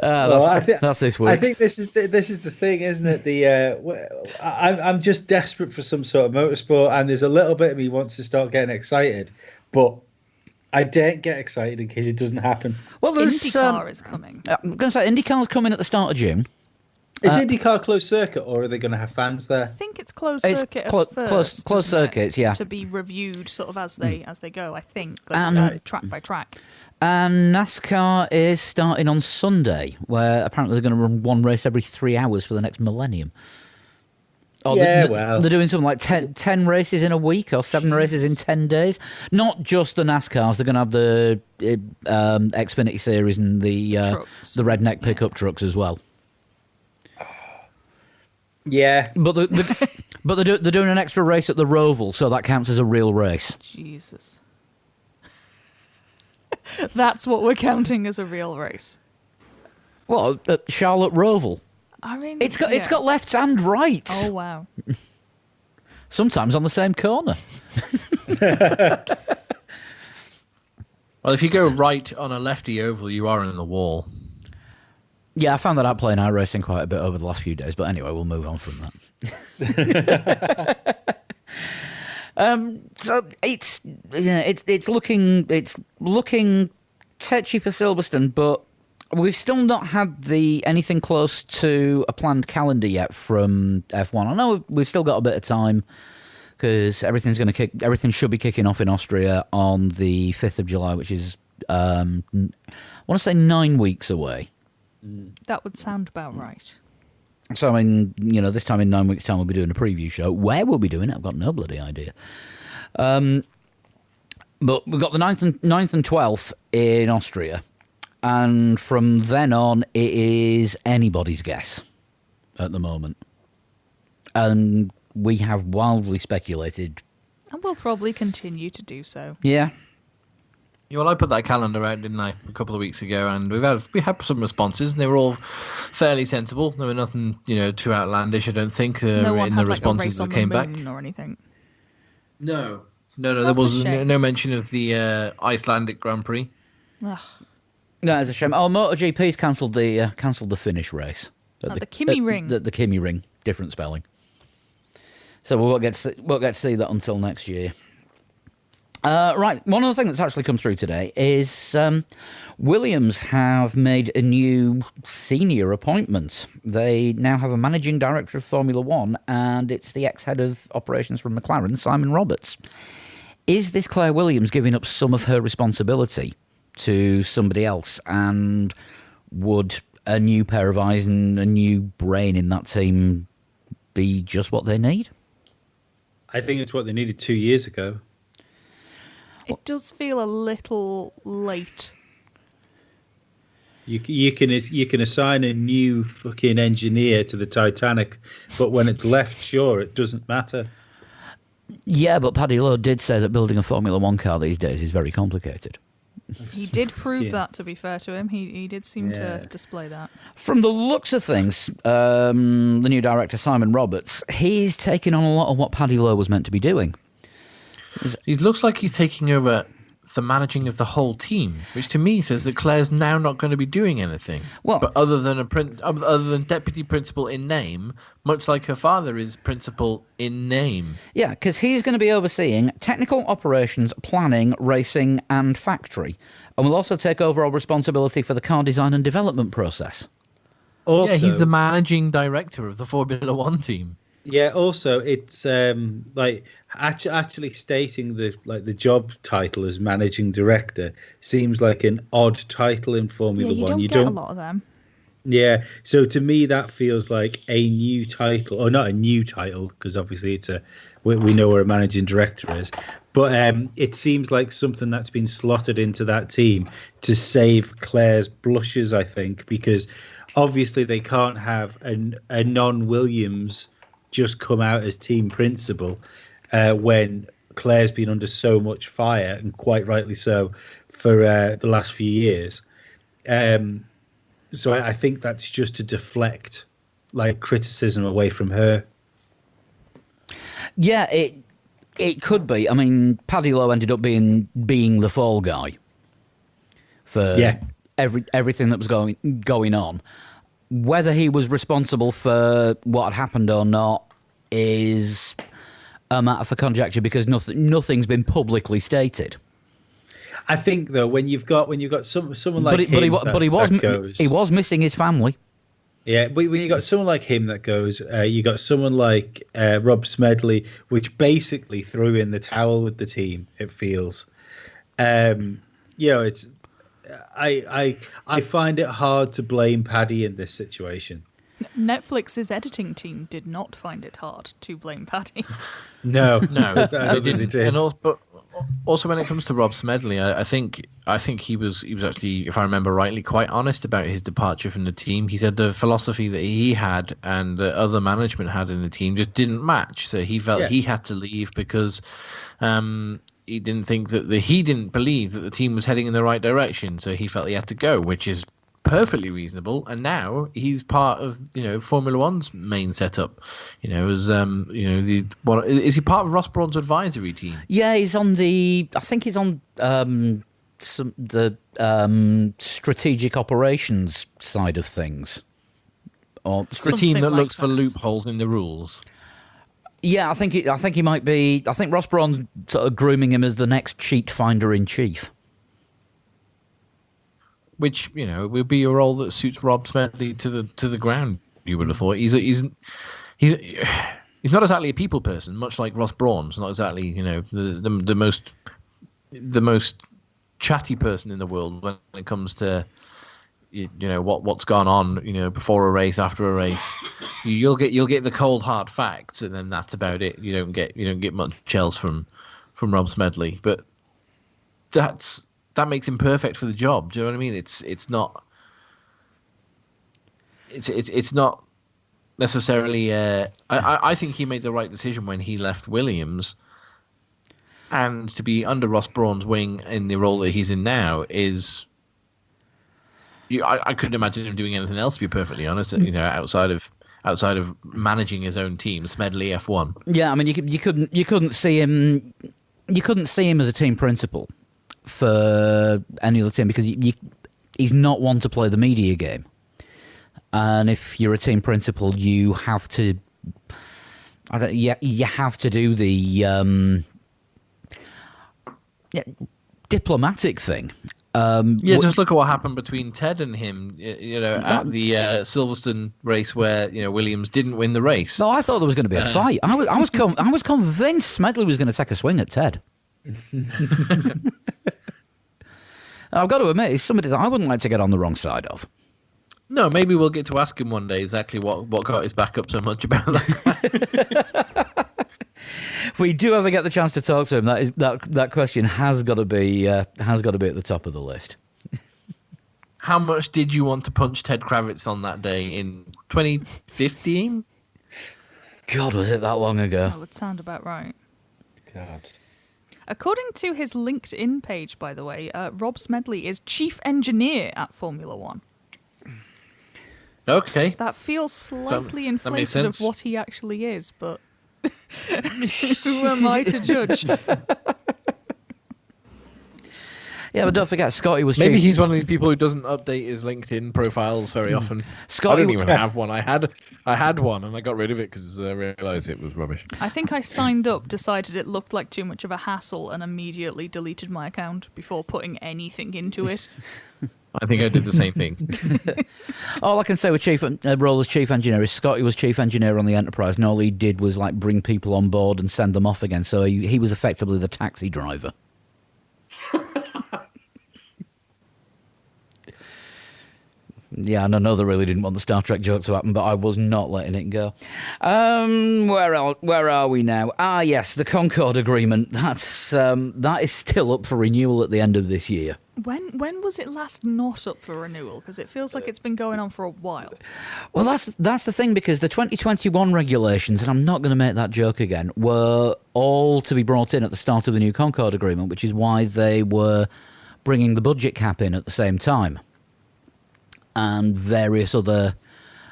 That's this week. I think this is the thing, isn't it? I'm just desperate for some sort of motorsport, and there's a little bit of me wants to start getting excited, but I don't get excited in case it doesn't happen. Well, IndyCar is coming. I'm going to say IndyCar's coming at the start of June. Is IndyCar closed circuit, or are they going to have fans there? I think it's closed circuit at first. Closed circuits, yeah. To be reviewed sort of as they go, I think, track by track. And NASCAR is starting on Sunday, where apparently they're going to run one race every 3 hours for the next millennium. They're doing something like 10 races in a week or 7 races in 10 days. Not just the NASCARs. They're going to have the Xfinity Series and the redneck pickup trucks as well. Yeah, but they're doing an extra race at the Roval, so that counts as a real race. Jesus, that's what we're counting as a real race. Well, at Charlotte Roval. I mean, it's got lefts and rights. Oh wow! Sometimes on the same corner. Well, if you go right on a lefty oval, you are in the wall. Yeah, I found that out playing iRacing quite a bit over the last few days. But anyway, we'll move on from that. So it's looking tetchy for Silverstone, but we've still not had anything close to a planned calendar yet from F1. I know we've still got a bit of time because everything should be kicking off in Austria on the 5th of July, which is I want to say 9 weeks away. That would sound about right. So, I mean, this time in 9 weeks' time, we'll be doing a preview show. Where we'll be doing it, I've got no bloody idea. But we've got the 9th and 12th in Austria. And from then on, it is anybody's guess at the moment. And we have wildly speculated. And we'll probably continue to do so. Yeah. Yeah, well, I put that calendar out, didn't I, a couple of weeks ago, and we had some responses, and they were all fairly sensible. There were nothing, too outlandish, I don't think, no one in had the responses like a race that came on the back. moon or anything. No, That's there was a shame. no mention of the Icelandic Grand Prix. Ugh. No, it's a shame. Oh, MotoGP's cancelled the finish race. The Kimi Ring. The Kimi Ring, different spelling. So we won't get to see that until next year. Right, one other thing that's actually come through today is Williams have made a new senior appointment. They now have a managing director of Formula One, and it's the ex-head of operations from McLaren, Simon Roberts. Is this Claire Williams giving up some of her responsibility to somebody else, and would a new pair of eyes and a new brain in that team be just what they need? I think it's what they needed 2 years ago. It does feel a little late. You can assign a new fucking engineer to the Titanic, but when it's left, sure, it doesn't matter. Yeah, but Paddy Lowe did say that building a Formula One car these days is very complicated. He did prove Yeah. that, to be fair to him. He did seem Yeah. to display that. From the looks of things, the new director, Simon Roberts, he's taking on a lot of what Paddy Lowe was meant to be doing. It looks like he's taking over the managing of the whole team, which to me says that Claire's now not going to be doing anything. Well- but other than deputy principal in name, much like her father is principal in name. Yeah, because he's going to be overseeing technical operations, planning, racing, and factory. And will also take over all responsibility for the car design and development process. Also, Yeah, he's the managing director of the Formula One team. Yeah, also it's like actually stating the job title as managing director seems like an odd title in Formula Yeah, One. you don't get a lot of them. Yeah, so to me that feels like a new title, or not a new title, because obviously we know where a managing director is, but it seems like something that's been slotted into that team to save Claire's blushes, I think, because obviously they can't have a non-Williams just come out as team principal when Claire's been under so much fire, and quite rightly so, for the last few years. So I think that's just to deflect criticism away from her. Yeah, it could be. I mean, Paddy Lowe ended up being the fall guy for everything that was going on. Whether he was responsible for what had happened or not is a matter for conjecture, because nothing's been publicly stated. I think though, when you've got someone like him, he was missing his family. Yeah, but when you got someone like him that goes, you got someone like Rob Smedley, which basically threw in the towel with the team. It feels, it's. I find it hard to blame Paddy in this situation. Netflix's editing team did not find it hard to blame Paddy. No, I they really didn't. did. And also, when it comes to Rob Smedley, I think he was actually, if I remember rightly, quite honest about his departure from the team. He said the philosophy that he had and the other management had in the team just didn't match. So he felt he had to leave because he didn't think he didn't believe that the team was heading in the right direction. So he felt he had to go, which is perfectly reasonable. And now he's part of Formula One's main setup. Is he part of Ross Brawn's advisory team? Yeah, he's on the. I think he's on the strategic operations side of things, or The team that like looks for that. loopholes in the rules. yeah. I think he might be. I think Ross Brawn's sort of grooming him as the next cheat finder in chief. which would be a role that suits Rob Smedley to the ground. You would have thought he's not exactly a people person, much like Ross Brawn's not exactly the most chatty person in the world when it comes to what's gone on before a race, after a race. You'll get the cold hard facts, and then that's about it. You don't get much else from Rob Smedley, but that makes him perfect for the job. Do you know what I mean? It's not necessarily. I think he made the right decision when he left Williams, and to be under Ross Brawn's wing in the role that he's in now is. I couldn't imagine him doing anything else, to be perfectly honest. Outside of managing his own team, Smedley F1. Yeah, I mean, you couldn't see him. You couldn't see him as a team principal for any other team because he's not one to play the media game. And if you're a team principal, you have to. You have to do the diplomatic thing. Just look at what happened between Ted and him, at the Silverstone race where Williams didn't win the race. No, I thought there was going to be a fight. I was convinced Smedley was going to take a swing at Ted. And I've got to admit, it's somebody that I wouldn't like to get on the wrong side of. No, maybe we'll get to ask him one day exactly what got his back up so much about that. If we do ever get the chance to talk to him, that question has got to be at the top of the list. How much did you want to punch Ted Kravitz on that day in 2015? God, was it that long ago? That would sound about right. God. According to his LinkedIn page, by the way, Rob Smedley is chief engineer at Formula One. Okay. That feels slightly that makes inflated sense. of what he actually is, but who am I to judge? Yeah, but don't forget, Scotty was Maybe chief. he's one of these people who doesn't update his LinkedIn profiles very often. Scotty, I don't even have one. I had one and I got rid of it because I realised it was rubbish. I think I signed up, decided it looked like too much of a hassle, and immediately deleted my account before putting anything into it. I think I did the same thing. all I can say with role as chief engineer is Scotty was chief engineer on the Enterprise, and all he did was like bring people on board and send them off again. So he was effectively the taxi driver. Yeah, and I know they really didn't want the Star Trek joke to happen, but I was not letting it go. Where are we now? Ah, yes, the Concorde Agreement. That is still up for renewal at the end of this year. When was it last not up for renewal? Because it feels like it's been going on for a while. Well, that's the thing, because the 2021 regulations, and I'm not going to make that joke again, were all to be brought in at the start of the new Concorde Agreement, which is why they were bringing the budget cap in at the same time. And various other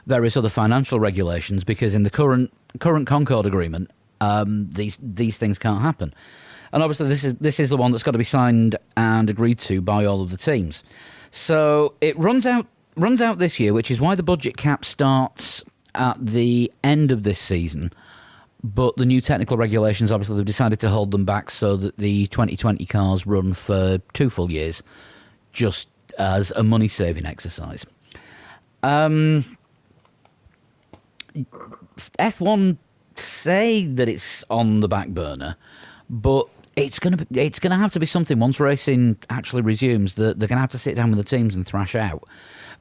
financial regulations, because in the current Concorde Agreement, these things can't happen. And obviously, this is the one that's got to be signed and agreed to by all of the teams. So it runs out this year, which is why the budget cap starts at the end of this season. But the new technical regulations, obviously, they've decided to hold them back so that the 2020 cars run for 2 full years, just as a money-saving exercise. F1 say that it's on the back burner, but it's gonna have to be something once racing actually resumes that they're gonna have to sit down with the teams and thrash out,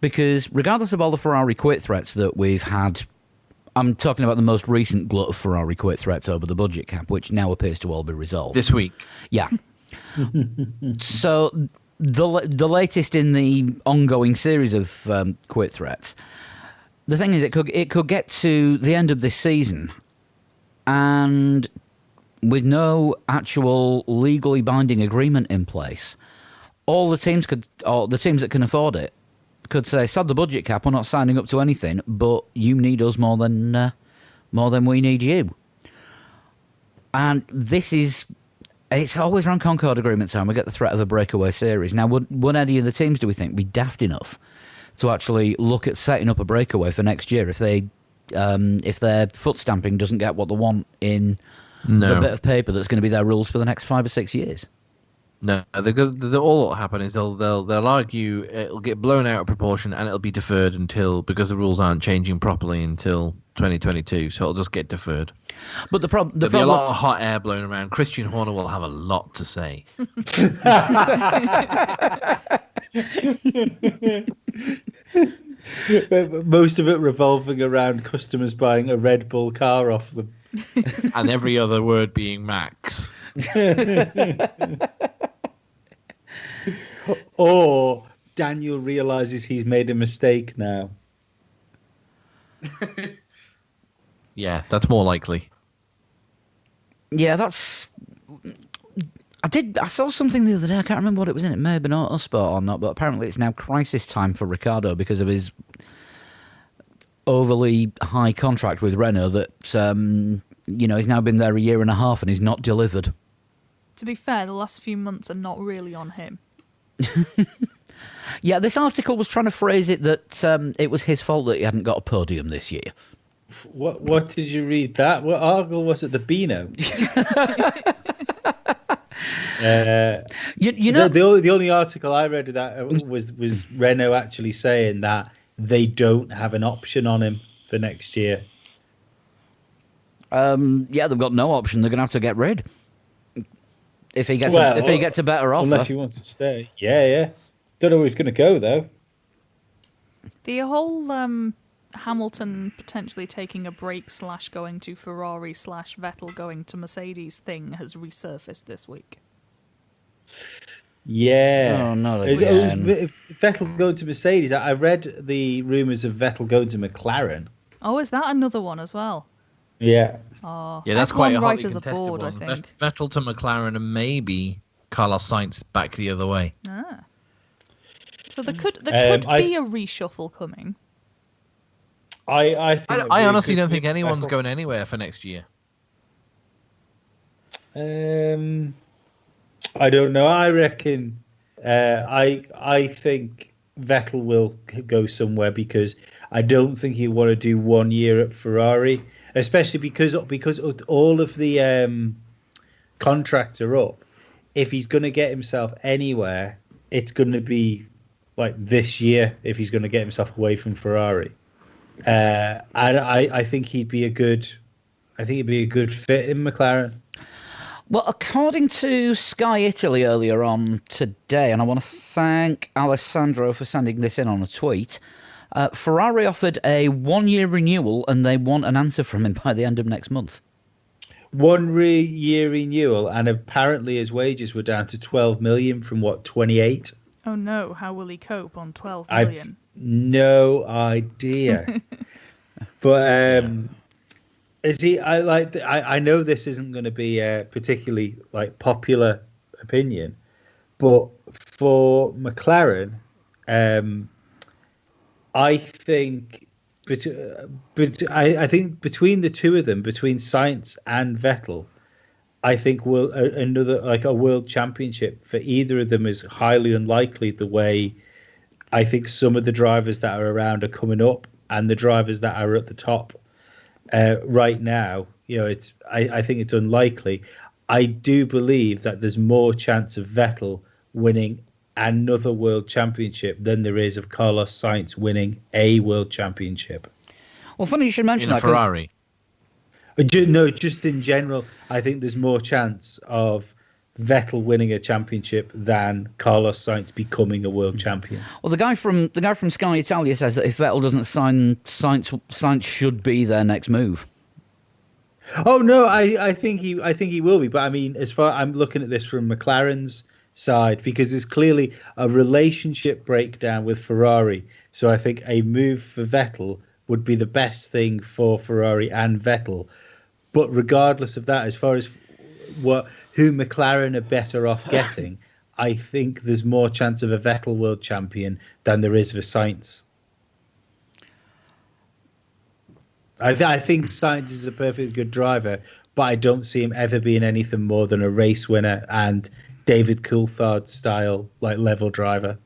because regardless of all the Ferrari quit threats that we've had, I'm talking about the most recent glut of Ferrari quit threats over the budget cap, which now appears to all be resolved This week. Yeah. So the latest in the ongoing series of quit threats. The thing is, it could get to the end of this season, and with no actual legally binding agreement in place, all the teams that can afford it could say, "Sod the budget cap, we're not signing up to anything, but you need us more than we need you." And it's always around Concorde Agreement time we get the threat of a breakaway series. Now, would any of the teams, do we think, be daft enough to actually look at setting up a breakaway for next year if their foot stamping doesn't get what they want in the bit of paper that's going to be their rules for the next 5 or 6 years? No, all that'll happen is they'll argue it'll get blown out of proportion and it'll be deferred because the rules aren't changing properly until 2022, so it'll just get deferred. But there'll be a lot of hot air blown around. Christian Horner will have a lot to say. Most of it revolving around customers buying a Red Bull car off them. And every other word being Max. Or Daniel realizes he's made a mistake now. Yeah, that's more likely. Yeah, that's... I saw something the other day, I can't remember what it was in, it may have been Autosport or not, but apparently it's now crisis time for Ricciardo because of his overly high contract with Renault that, he's now been there a year and a half and he's not delivered. To be fair, the last few months are not really on him. Yeah, this article was trying to phrase it that it was his fault that he hadn't got a podium this year. What did you read that? What article was it? The Beano? The only article I read of that was Renault actually saying that they don't have an option on him for next year. Yeah, they've got no option. They're going to have to get rid. If he gets a better offer. Unless he wants to stay. Yeah. Don't know where he's going to go, though. The whole Hamilton potentially taking a break / going to Ferrari / Vettel going to Mercedes thing has resurfaced this week. Yeah. Oh, not again. Vettel going to Mercedes. I read the rumours of Vettel going to McLaren. Oh, is that another one as well? Yeah. Oh, yeah, that's quite a hotly writers contested aboard, one. I think. Vettel to McLaren and maybe Carlos Sainz back the other way. Ah. So there could be a reshuffle coming. I honestly don't think anyone's going anywhere for next year. I don't know. I reckon. I think Vettel will go somewhere because I don't think he'll want to do 1 year at Ferrari, especially because all of the contracts are up. If he's going to get himself anywhere, it's going to be like this year. If he's going to get himself away from Ferrari, I think he'd be a good fit in McLaren. Well, according to Sky Italy earlier on today, and I want to thank Alessandro for sending this in on a tweet, Ferrari offered a 1-year renewal and they want an answer from him by the end of next month. 1 year renewal, and apparently his wages were down to 12 million from 28. Oh no, how will he cope on 12 million? I've no idea. But is he? I know this isn't going to be a particularly popular opinion, but for McLaren, I think. But I think between the two of them, between Sainz and Vettel, I think another a world championship for either of them is highly unlikely. The way I think some of the drivers that are around are coming up, and the drivers that are at the top right now, I think it's unlikely. I do believe that there's more chance of Vettel winning another world championship than there is of Carlos Sainz winning a world championship. Well, funny you should mention in that. A Ferrari. No, just in general, I think there's more chance of Vettel winning a championship than Carlos Sainz becoming a world champion. Well, the guy from Sky Italia says that if Vettel doesn't sign, Sainz should be their next move. Oh no, I think he will be. But I mean, as far I'm looking at this from McLaren's side, because there's clearly a relationship breakdown with Ferrari. So I think a move for Vettel would be the best thing for Ferrari and Vettel. But regardless of that, as far as who McLaren are better off getting, I think there's more chance of a Vettel world champion than there is of a Sainz. I think Sainz is a perfectly good driver, but I don't see him ever being anything more than a race winner and David Coulthard style level driver.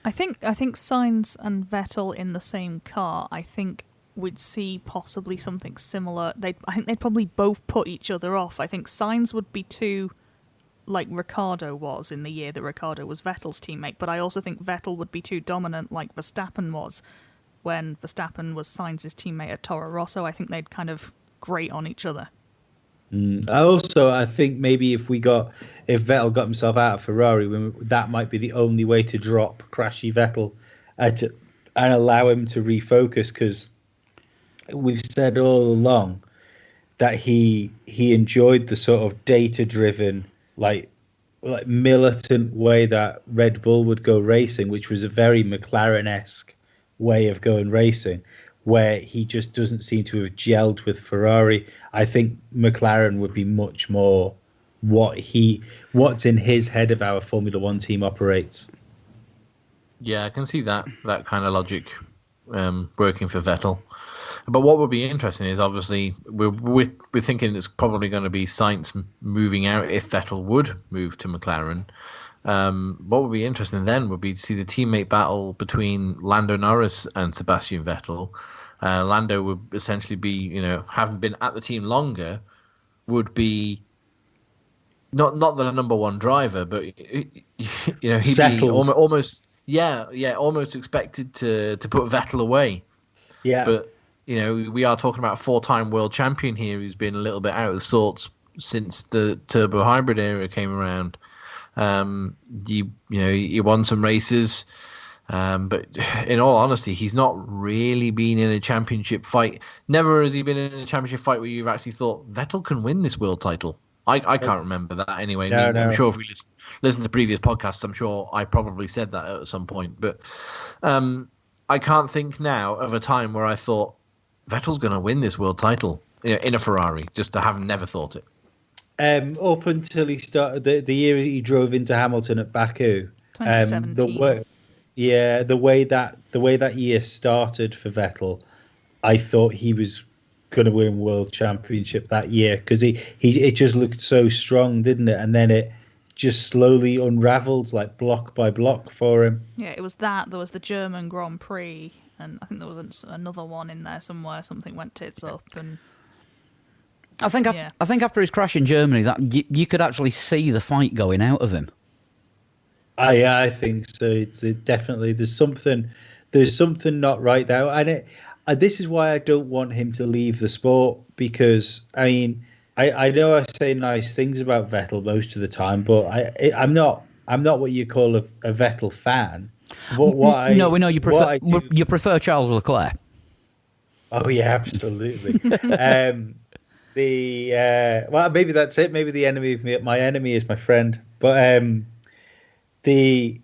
I think Sainz and Vettel in the same car, I think we'd see possibly something similar. I think they'd probably both put each other off. I think Sainz would be too like Ricciardo was in the year that Ricciardo was Vettel's teammate, but I also think Vettel would be too dominant like Verstappen was when Verstappen was Sainz's teammate at Toro Rosso. I think they'd kind of grate on each other. I think maybe if Vettel got himself out of Ferrari, that might be the only way to drop crashy Vettel and allow him to refocus, because we've said all along that he enjoyed the sort of data-driven, like militant way that Red Bull would go racing, which was a very McLaren-esque way of going racing, where he just doesn't seem to have gelled with Ferrari. I think McLaren would be much more what's in his head of how a Formula One team operates. Yeah, I can see that kind of logic working for Vettel. But what would be interesting is, obviously, we're thinking it's probably going to be Sainz moving out if Vettel would move to McLaren. What would be interesting then would be to see the teammate battle between Lando Norris and Sebastian Vettel. Lando would essentially be, having been at the team longer, would be not the number one driver, but he'd be almost expected to put Vettel away. Yeah, but we are talking about a 4-time world champion here who's been a little bit out of sorts since the turbo hybrid era came around. He won some races, but in all honesty, he's not really been in a championship fight. Never has he been in a championship fight where you've actually thought Vettel can win this world title. I can't remember that anyway. No. I'm sure if we listen to previous podcasts, I'm sure I probably said that at some point. But I can't think now of a time where I thought Vettel's going to win this world title in a Ferrari. Just I have never thought it. Up until he started the year he drove into Hamilton at Baku, 2017. The way that year started for Vettel, I thought he was going to win world championship that year, because it just looked so strong, didn't it? And then it just slowly unraveled, like block by block for him. Yeah, it was that. There was the German Grand Prix, and I think there was another one in there somewhere. Something went tits up, and I think after his crash in Germany, that you could actually see the fight going out of him. I think so. It's definitely there's something not right there, and this is why I don't want him to leave the sport, because I know I say nice things about Vettel most of the time, but I'm not what you call a Vettel fan. We know you prefer Charles Leclerc. Oh yeah, absolutely. Well, maybe that's it. Maybe my enemy is my friend. But the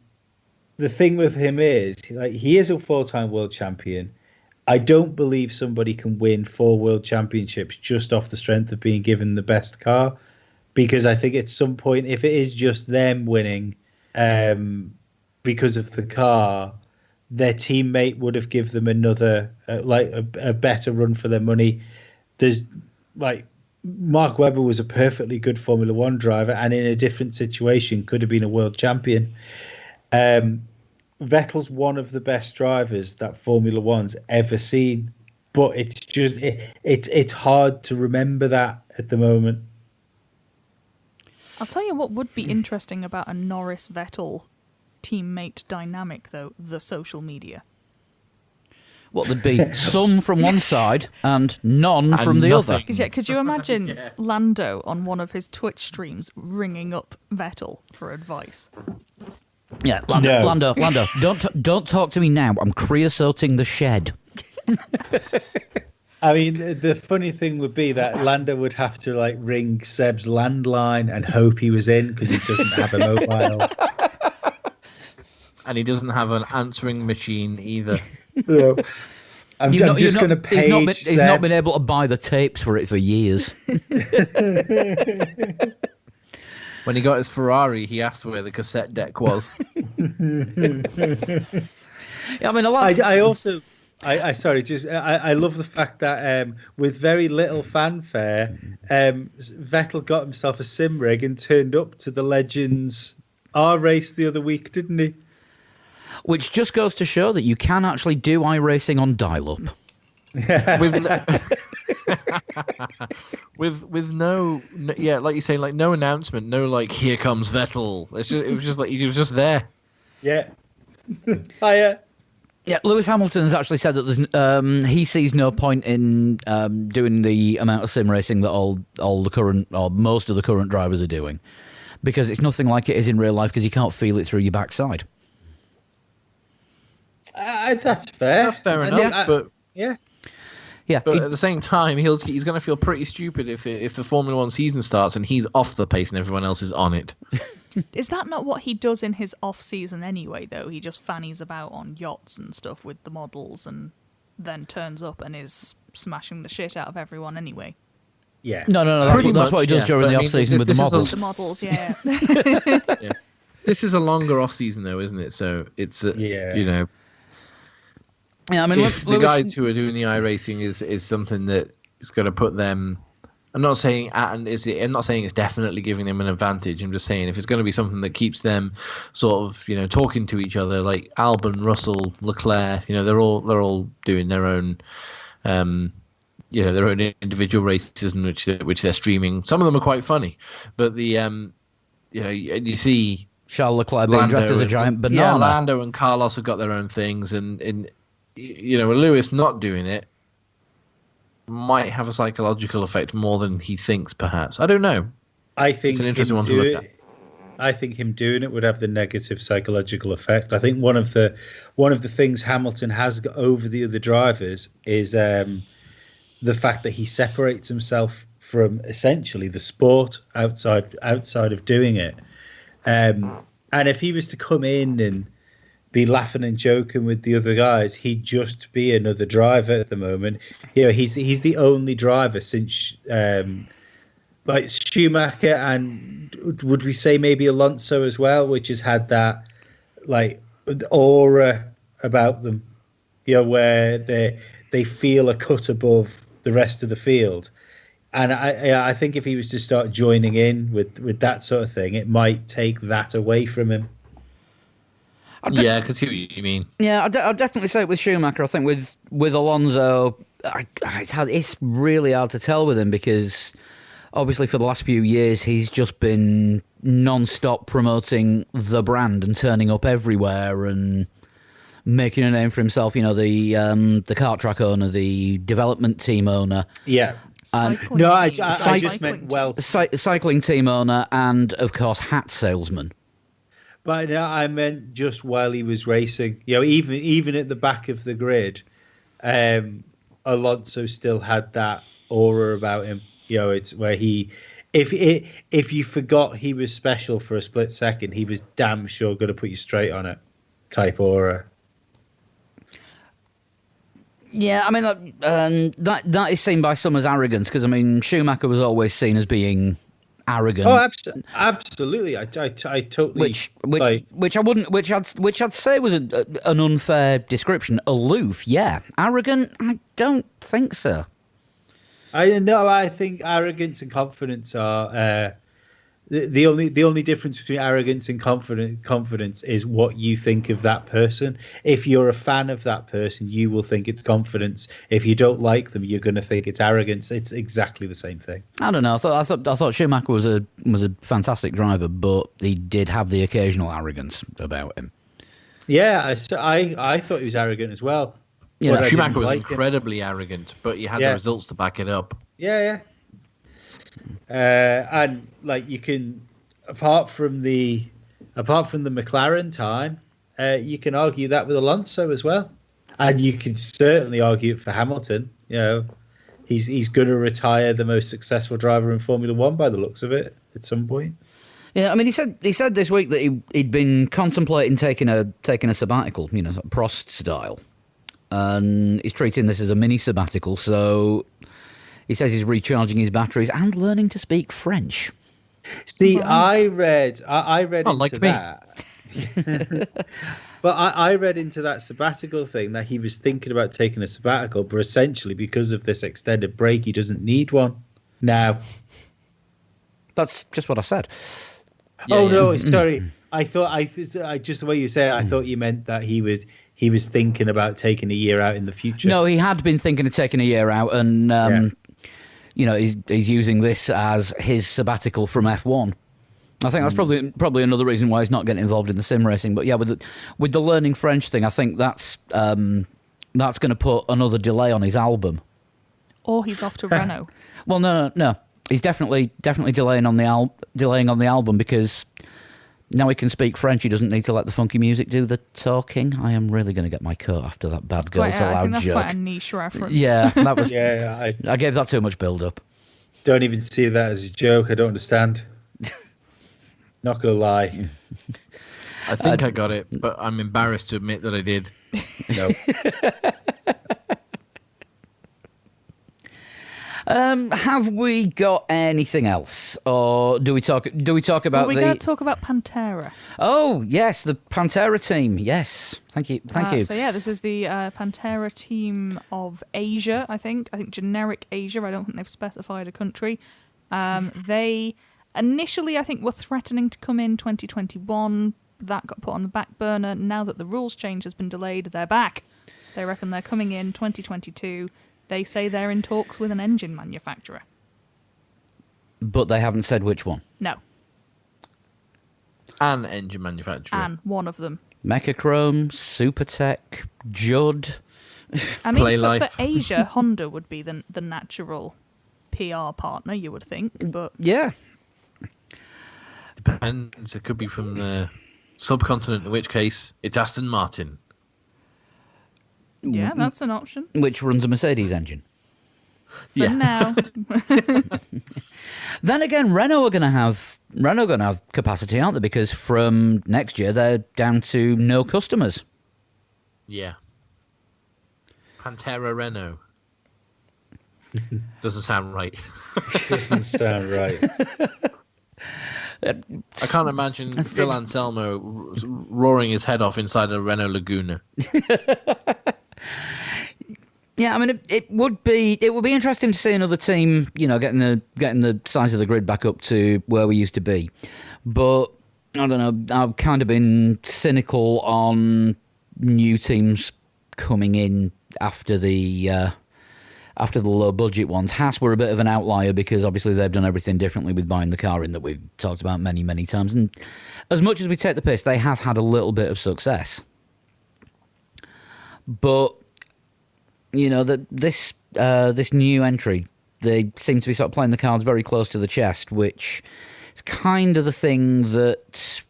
thing with him is, he is a 4-time world champion. I don't believe somebody can win 4 world championships just off the strength of being given the best car, because I think at some point, if it is just them winning because of the car, their teammate would have given them another a better run for their money. There's Mark Webber was a perfectly good Formula One driver, and in a different situation could have been a world champion. Vettel's one of the best drivers that Formula One's ever seen, but it's just it's hard to remember that at the moment. I'll tell you what would be interesting about a Norris-Vettel teammate dynamic, though: the social media. What, there'd be some from one side and none from the other. Could you imagine Lando on one of his Twitch streams ringing up Vettel for advice? Yeah, Lando, don't talk to me now. I'm creosoting the shed. I mean, the funny thing would be that Lando would have to ring Seb's landline and hope he was in, because he doesn't have a mobile. And he doesn't have an answering machine either. So, I'm just going to page he's not been able to buy the tapes for it for years. When he got his Ferrari, he asked where the cassette deck was. I mean, I also love the fact that with very little fanfare, Vettel got himself a sim rig and turned up to the Legends R race the other week, didn't he? Which just goes to show that you can actually do iRacing on dial-up. with no, yeah, like you say, like no announcement, no like here comes Vettel. It was just like he was just there. Yeah. Hiya. Yeah, Lewis Hamilton has actually said that he sees no point in doing the amount of sim racing that all the current or most of the current drivers are doing, because it's nothing like it is in real life because you can't feel it through your backside. That's fair. That's fair enough, but yeah. Yeah, but at the same time, he's going to feel pretty stupid if the Formula One season starts and he's off the pace and everyone else is on it. Is that not what he does in his off-season anyway, though? He just fannies about on yachts and stuff with the models and then turns up and is smashing the shit out of everyone anyway. Yeah. No. That's what he does during the off-season with the models. The models, yeah. Yeah. This is a longer off-season, though, isn't it? So it's, you know... Yeah, I mean, if the guys who are doing the iRacing is something that is going to put them... I'm not saying it's definitely giving them an advantage. I'm just saying if it's going to be something that keeps them sort of, you know, talking to each other, like Albon, Russell, Leclerc, you know, they're all doing their own, you know, their own individual races in which they're streaming. Some of them are quite funny, but the, you know, you see Charles Leclerc being dressed as a giant banana. Yeah, Lando and Carlos have got their own things, and you know, Lewis not doing it might have a psychological effect more than he thinks, perhaps. I don't know. I think it's an interesting one to look at. I think him doing it would have the negative psychological effect. I think one of the things Hamilton has got over the other drivers is the fact that he separates himself from essentially the sport outside of doing it. And if he was to come in and be laughing and joking with the other guys, he'd just be another driver at the moment. You know, he's the only driver since like Schumacher and would we say maybe Alonso as well, which has had that like aura about them, you know, where they feel a cut above the rest of the field. And I think if he was to start joining in with that sort of thing, it might take that away from him. Yeah, I can see what you mean. Yeah, I'd definitely say it with Schumacher. I think with Alonso, it's really hard to tell with him because obviously for the last few years he's just been non-stop promoting the brand and turning up everywhere and making a name for himself. You know, the kart track owner, the development team owner. Yeah. I just meant cycling team owner and, of course, hat salesman. But no, I meant just while he was racing. You know, even at the back of the grid, Alonso still had that aura about him. You know, it's where if you forgot he was special for a split second, he was damn sure going to put you straight on it. Type aura. Yeah, I mean that is seen by some as arrogance because I mean Schumacher was always seen as being arrogant. Oh, absolutely. I totally. Which I'd say was an unfair description. Aloof, yeah. Arrogant, I don't think so. I think arrogance and confidence are the only difference between arrogance and confidence is what you think of that person. If you're a fan of that person, you will think it's confidence. If you don't like them, you're going to think it's arrogance. It's exactly the same thing. I don't know. I thought Schumacher was a fantastic driver, but he did have the occasional arrogance about him. Yeah, I thought he was arrogant as well. Yeah, Schumacher was incredibly arrogant, but he had the results to back it up. Yeah. And like you can, apart from the McLaren time, you can argue that with Alonso as well, and you can certainly argue it for Hamilton. You know, he's going to retire the most successful driver in Formula One by the looks of it at some point. Yeah, I mean, he said this week that he'd been contemplating taking a sabbatical, you know, sort of Prost style, and he's treating this as a mini sabbatical. So he says he's recharging his batteries and learning to speak French. See, right. I read into that. But I read into that sabbatical thing that he was thinking about taking a sabbatical, but essentially because of this extended break, he doesn't need one now. That's just what I said. No, sorry. I just the way you say it, I thought you meant that he was thinking about taking a year out in the future. No, he had been thinking of taking a year out, and he's using this as his sabbatical from F1. I think that's probably another reason why he's not getting involved in the sim racing. But yeah, with the learning French thing, I think that's going to put another delay on his album. Or he's off to Renault. Well, no. He's definitely delaying on the album because now he can speak French. He doesn't need to let the funky music do the talking. I am really going to get my coat after that Bad Girls Aloud I think that's joke. quite a niche reference. Yeah, that was. Yeah, I gave that too much build-up. Don't even see that as a joke. I don't understand. Not gonna lie. I think I got it, but I'm embarrassed to admit that I did. No. Have we got anything else, or do we talk about we got to talk about Pantera. Oh yes, the Pantera team. Yes, thank you. So yeah, this is the Pantera team of Asia. I think generic Asia. I don't think they've specified a country. They initially, I think, were threatening to come in 2021. That got put on the back burner. Now that the rules change has been delayed, they're back. They reckon they're coming in 2022. They say they're in talks with an engine manufacturer. But they haven't said which one. No. An engine manufacturer. One of them. Mechachrome, Supertech, Judd. I mean, for Asia, Honda would be the natural PR partner, you would think. But yeah. Depends. It could be from the subcontinent, in which case it's Aston Martin. Yeah, that's an option. Which runs a Mercedes engine. For now. Then again, Renault are going to have capacity, aren't they? Because from next year they're down to no customers. Yeah. Pantera Renault. Doesn't sound right. Doesn't sound right. I can't imagine Phil Anselmo roaring his head off inside a Renault Laguna. Yeah, I mean, it would be interesting to see another team, getting the size of the grid back up to where we used to be. But I don't know. I've kind of been cynical on new teams coming in after the low budget ones. Haas were a bit of an outlier because obviously they've done everything differently with buying the car in that we've talked about many, many times. And as much as we take the piss, they have had a little bit of success. But this new entry, they seem to be sort of playing the cards very close to the chest, which is kind of the thing that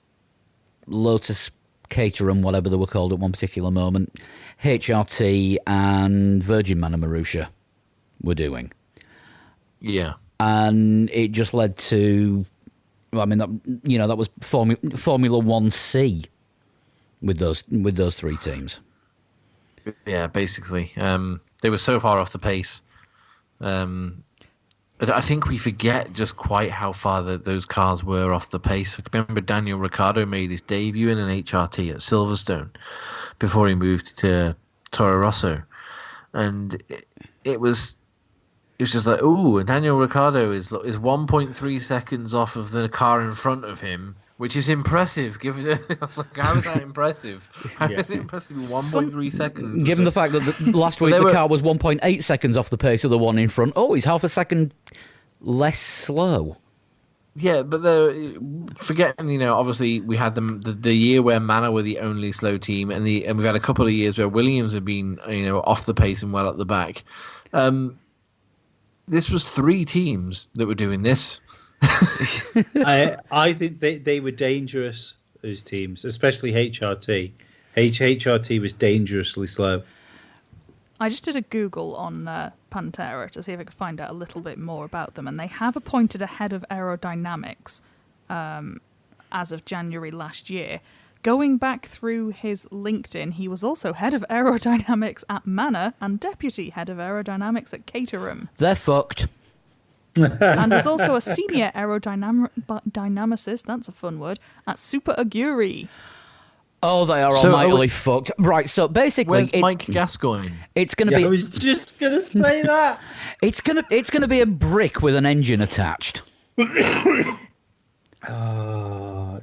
Lotus, Caterham, whatever they were called at one particular moment, HRT and Virgin Manor Marussia were doing. Yeah. And it just led to, that was Formula 1C with those three teams. Yeah, basically. They were so far off the pace. I think we forget just quite how far those cars were off the pace. I remember Daniel Ricciardo made his debut in an HRT at Silverstone before he moved to Toro Rosso. And it was just like, ooh, and Daniel Ricciardo is 1.3 seconds off of the car in front of him, which is impressive. I was like, how is that impressive? How is it impressive? 1.3 seconds. Given the fact that last week the car was 1.8 seconds off the pace of the one in front. Oh, he's half a second less slow. Yeah, but forgetting, obviously we had the year where Manor were the only slow team, and we've had a couple of years where Williams have been, off the pace and well at the back. This was three teams that were doing this. I think they were dangerous, those teams, especially HRT. HRT was dangerously slow. I just did a Google on Pantera to see if I could find out a little bit more about them, and they have appointed a head of aerodynamics as of January last year. Going back through his LinkedIn, he was also head of aerodynamics at Manor and deputy head of aerodynamics at Caterham. They're fucked. And there's also a senior aerodynamicist, that's a fun word, at Super Aguri. Oh, they are almightily fucked. Right, so basically, where's Mike Gascoigne? It's going to be. I was just going to say that. It's gonna be a brick with an engine attached.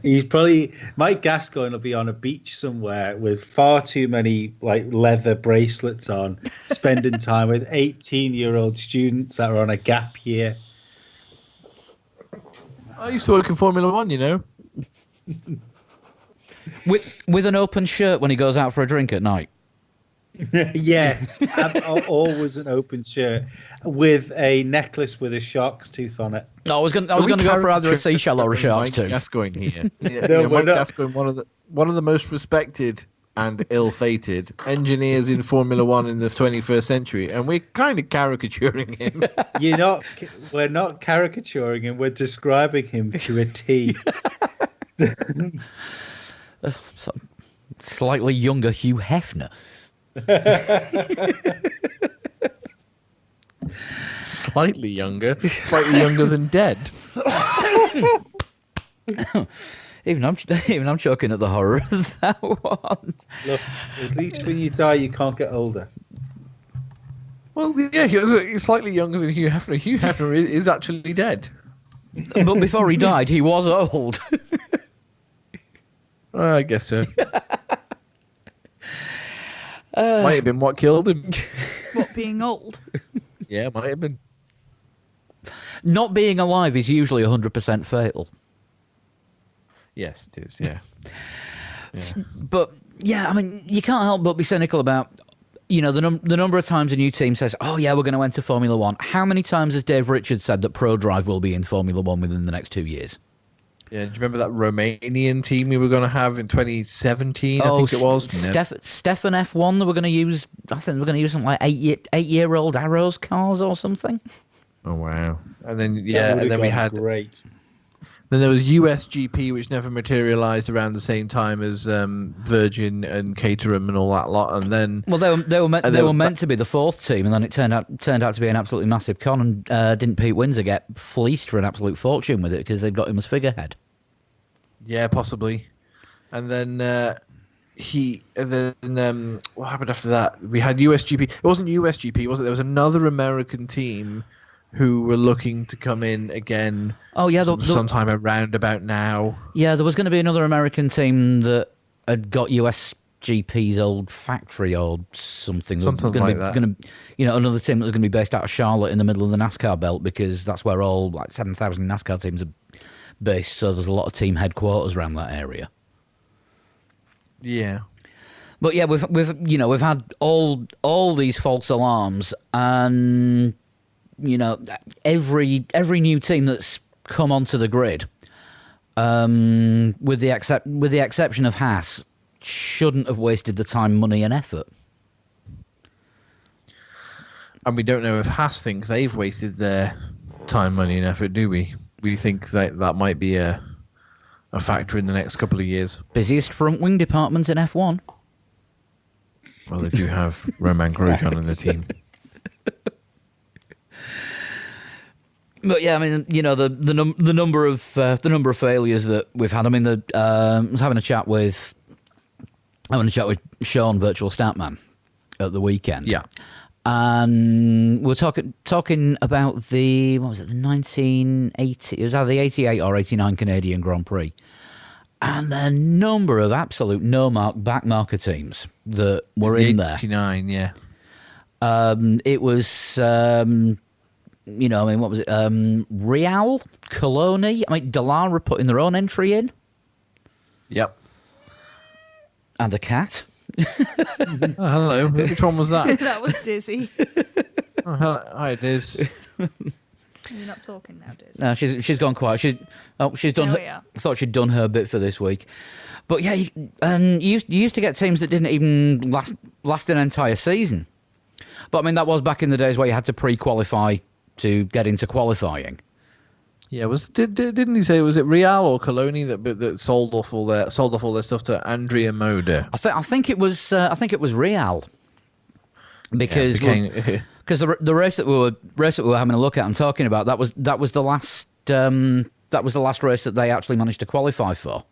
He's probably Mike Gascoigne will be on a beach somewhere with far too many like leather bracelets on, spending time with 18-year-old students that are on a gap year. I used to work in Formula One, you know. With an open shirt when he goes out for a drink at night. Yes, always an open shirt with a necklace with a shark's tooth on it. No, I was going to go for either a seashell or a shark's tooth. Gascoigne here. No, Mike Gascoigne, one of the most respected and ill-fated engineers in Formula One in the 21st century, and we're kind of caricaturing him. We're not caricaturing him. We're describing him to a T. Slightly younger Hugh Hefner. Slightly younger than dead. Even I'm choking at the horror of that one. Look, at least when you die, you can't get older. Well, yeah, he's slightly younger than Hugh Hefner. Hugh Hefner is actually dead. But before he died, he was old. I guess so. Might have been what killed him. What, being old? Yeah, might have been. Not being alive is usually 100% fatal. Yes, it is, yeah. But, yeah, I mean, you can't help but be cynical about, you know, the number of times a new team says, oh, yeah, we're going to enter Formula One. How many times has Dave Richards said that ProDrive will be in Formula One within the next 2 years? Yeah, do you remember that Romanian team we were going to have in 2017? I think it was. Stefan F1 that we're going to use. I think we're going to use something like 8-year-old Arrows cars or something. Oh wow! And then and then we had great. Then there was USGP, which never materialised around the same time as Virgin and Caterham and all that lot. And then they were meant to be the fourth team, and then it turned out to be an absolutely massive con. And didn't Pete Windsor get fleeced for an absolute fortune with it because they'd got him as figurehead? Yeah, possibly. And then what happened after that? We had USGP. It wasn't USGP, was it? There was another American team who were looking to come in again. Oh yeah, sometime around about now. Yeah, there was going to be another American team that had got USGP's old factory or something. Something like that. Another team that was going to be based out of Charlotte in the middle of the NASCAR belt because that's where all like 7,000 NASCAR teams are based. So there's a lot of team headquarters around that area. Yeah. But yeah, we've had all these false alarms, and every new team that's come onto the grid, with the exception of Haas, shouldn't have wasted the time, money, and effort. And we don't know if Haas think they've wasted their time, money, and effort, do we? We think that might be a factor in the next couple of years. Busiest front wing department in F1. Well, they do have Roman Grosjean in the team. But yeah, I mean, the number of failures that we've had. I mean, I was having a chat with Sean, Virtual Statman, at the weekend. Yeah, and we're talking about the 1980? It was either the 88 or 89 Canadian Grand Prix, and the number of absolute backmarker teams that were in there. 89, yeah. It was. What was it? Real, Coloni. I mean, Dallara putting their own entry in. Yep. And a cat. Oh, hello. Which one was that? That was Dizzy. Oh, hi, Diz. You're not talking now, Diz. No, she's gone quiet. She's done. I thought she'd done her bit for this week. But yeah, you used to get teams that didn't even last an entire season. But I mean, that was back in the days where you had to pre-qualify to get into qualifying. Yeah, didn't he say, was it Real or Coloni that sold off all their stuff to Andrea Moda? I think it was Real, because the race that we were having a look at and talking about, that was the last race that they actually managed to qualify for,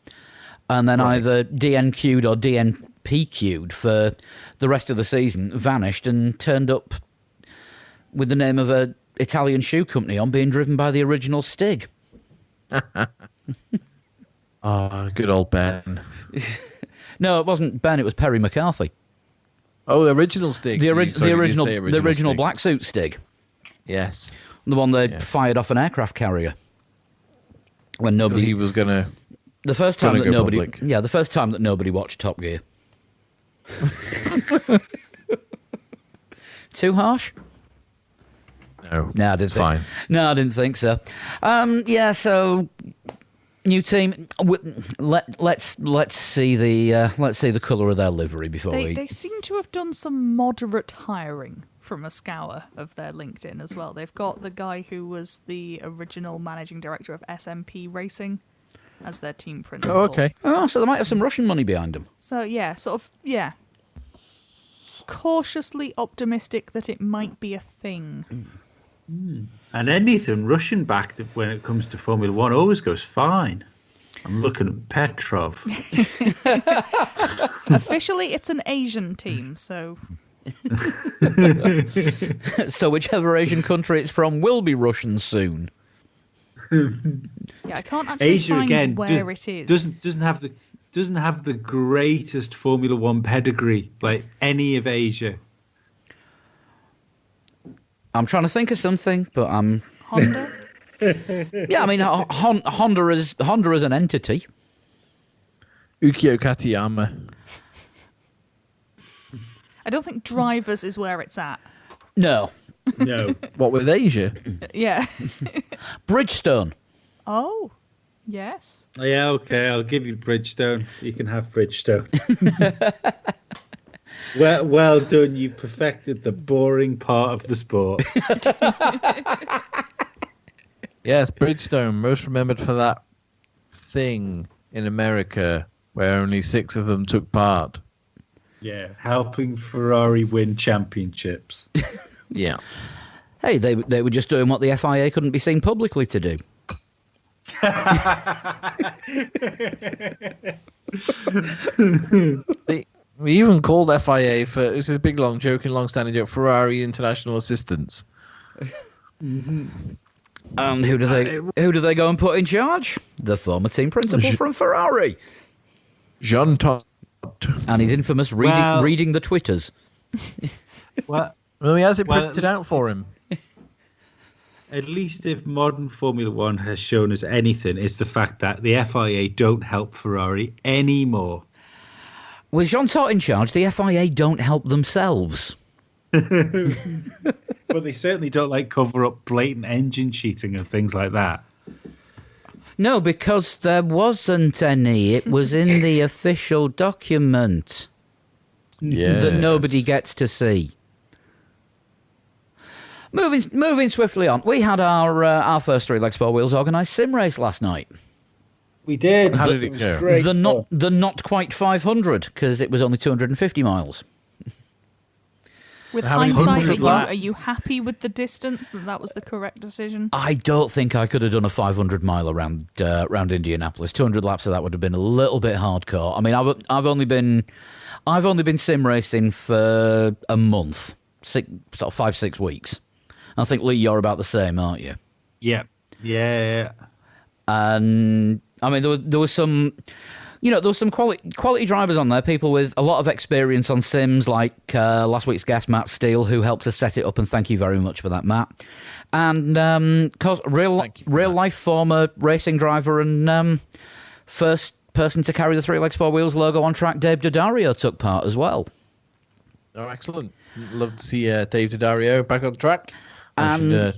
and then either DNQ'd or DNPQ'd for the rest of the season, vanished and turned up with the name of a Italian shoe company on, being driven by the original Stig. Oh, Good old Ben. No, it wasn't Ben. It was Perry McCarthy. Oh, the original Stig. The original Stig. black suit Stig. Yes. The one that fired off an aircraft carrier. When nobody. He was going to. The first time that go nobody. public. Yeah, the first time that nobody watched Top Gear. Too harsh? No, I didn't it's think. fine. No, I didn't think so. So new team. Let's see the colour of their livery before They seem to have done some moderate hiring from a scour of their LinkedIn as well. They've got the guy who was the original managing director of SMP Racing as their team principal. Oh, okay. Oh, so they might have some Russian money behind them. So yeah, cautiously optimistic that it might be a thing. And anything Russian backed when it comes to Formula One always goes fine. I'm looking at Petrov. Officially, it's an Asian team, so So whichever Asian country it's from will be Russian soon. yeah, I can't actually Asia find again where it is. doesn't have the greatest Formula One pedigree like any of Asia. I'm trying to think of something, but I'm. Honda? Yeah, I mean Honda as an entity. Ukyo Katayama. I don't think drivers is where it's at. No, No. What with Asia? Yeah. Bridgestone. Oh, yes. Yeah, okay, I'll give you Bridgestone. You can have Bridgestone. Well done. You perfected the boring part of the sport. Yes, Bridgestone, most remembered for that thing in America where only 6 of them took part. Yeah, helping Ferrari win championships. Yeah. Hey, they were just doing what the FIA couldn't be seen publicly to do. We even called FIA for, this is a big long joke and long-standing joke, Ferrari International Assistance. And who do they go and put in charge? The former team principal from Ferrari. Jean Todt. And he's infamous reading the Twitters. Well, He has it Well, printed out for him. at least if modern Formula One has shown us anything, it's the fact that the FIA don't help Ferrari anymore. With Jean Todt in charge, the FIA don't help themselves. But they certainly don't cover up blatant engine cheating and things like that. No, because there wasn't any. It was in the official document that nobody gets to see. Moving swiftly on, we had our first Three Legs Four Wheels organised sim race last night. We did. How did it go? Great. The not quite 500 because it was only 250 miles. With How many hindsight, hundred are laps? you happy with the distance? That was the correct decision? I don't think I could have done a 500 mile around Indianapolis. 200 laps of that would have been a little bit hardcore. I mean, I've only been sim racing for a month, 5-6 weeks. I think Lee, you're about the same, aren't you? Yeah. Yeah. And I mean, there was some, there was some quality drivers on there, people with a lot of experience on sims, like last week's guest Matt Steele, who helped us set it up, and thank you very much for that, Matt. And real life former racing driver and first person to carry the Three Legs Four Wheels logo on track, Dave Daddario, took part as well. Oh, excellent. Love to see Dave Daddario back on track. And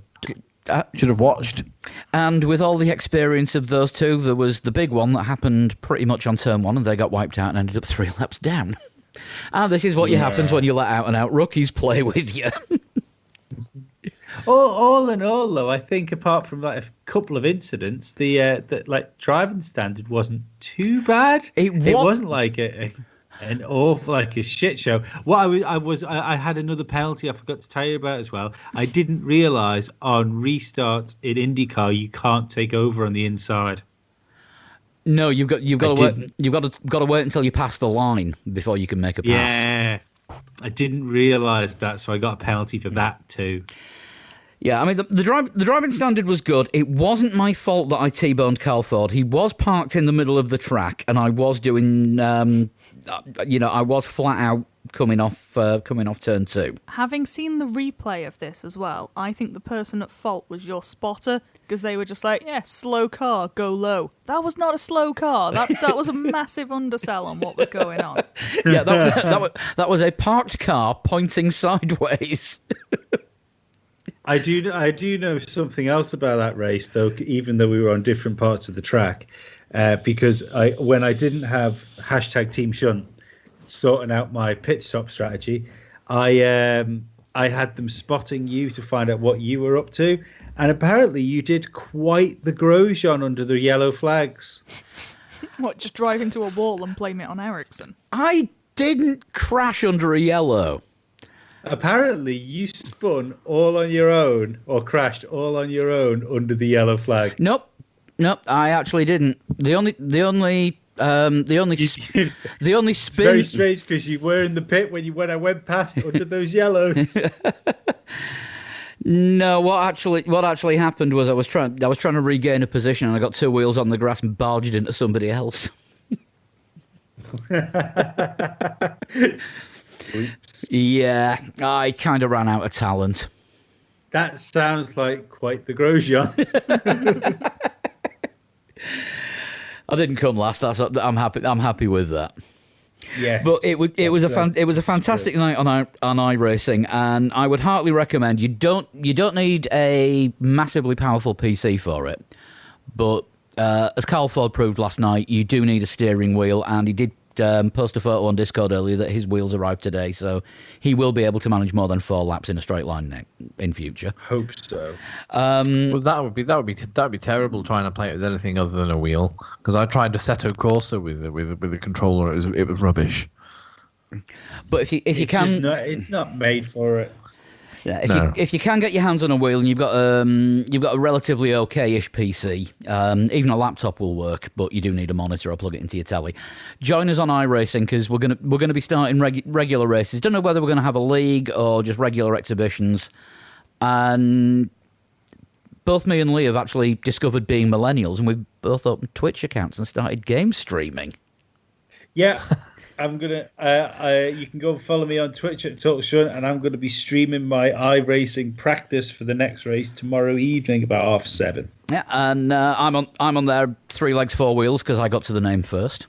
should have watched. And with all the experience of those two, there was the big one that happened pretty much on turn one, and they got wiped out and ended up 3 laps down. And this is what happens when you let out and out rookies play with you. All in all, though, I think apart from a couple of incidents, the driving standard wasn't too bad. It wasn't like an awful, like a shit show. What I had another penalty I forgot to tell you about as well. I didn't realise on restarts in IndyCar you can't take over on the inside. No, you've got to wait until you pass the line before you can make a pass. Yeah, I didn't realise that, so I got a penalty for that too. Yeah, I mean, the driving standard was good. It wasn't my fault that I T-boned Carl Ford. He was parked in the middle of the track, and I was doing, I was flat out coming off turn 2. Having seen the replay of this as well, I think the person at fault was your spotter, because they were just like, yeah, slow car, go low. That was not a slow car. That was a massive undersell on what was going on. Yeah, that was a parked car pointing sideways. I do know something else about that race, though, even though we were on different parts of the track, because when I didn't have hashtag Team Shunt sorting out my pit stop strategy, I had them spotting you to find out what you were up to, and apparently you did quite the Grosjean under the yellow flags. What, just drive into a wall and blame it on Ericsson? I didn't crash under a yellow. Apparently, you spun all on your own, or crashed all on your own under the yellow flag. Nope, I actually didn't. The only spin. It's very strange because you were in the pit when I went past under those yellows. No, what actually happened was I was trying to regain a position, and I got 2 wheels on the grass and barged into somebody else. Oops. Yeah, I kind of ran out of talent. That sounds like quite the Grosjean. I didn't come last. I'm happy with that. Yes, but it was a fantastic night on iRacing, and I would heartily recommend. You don't need a massively powerful PC for it, but as Carl Ford proved last night, you do need a steering wheel, and he did post a photo on Discord earlier that his wheels arrived today, so he will be able to manage more than 4 laps in a straight line in future. Hope so. Well, that would be terrible trying to play it with anything other than a wheel. Because I tried Assetto Corsa with the controller, it was rubbish. But if you can, it's not made for it. Yeah, if you can get your hands on a wheel and you've got a relatively okay-ish PC, even a laptop will work, but you do need a monitor or plug it into your telly. Join us on iRacing because we're gonna be starting regular races. Don't know whether we're gonna have a league or just regular exhibitions. And both me and Lee have actually discovered being millennials, and we've both opened Twitch accounts and started game streaming. Yeah. I'm gonna. You can go and follow me on Twitch at Total Shunt, and I'm going to be streaming my iRacing practice for the next race tomorrow evening about 7:30. Yeah, and I'm on there 3 legs 4 wheels because I got to the name first.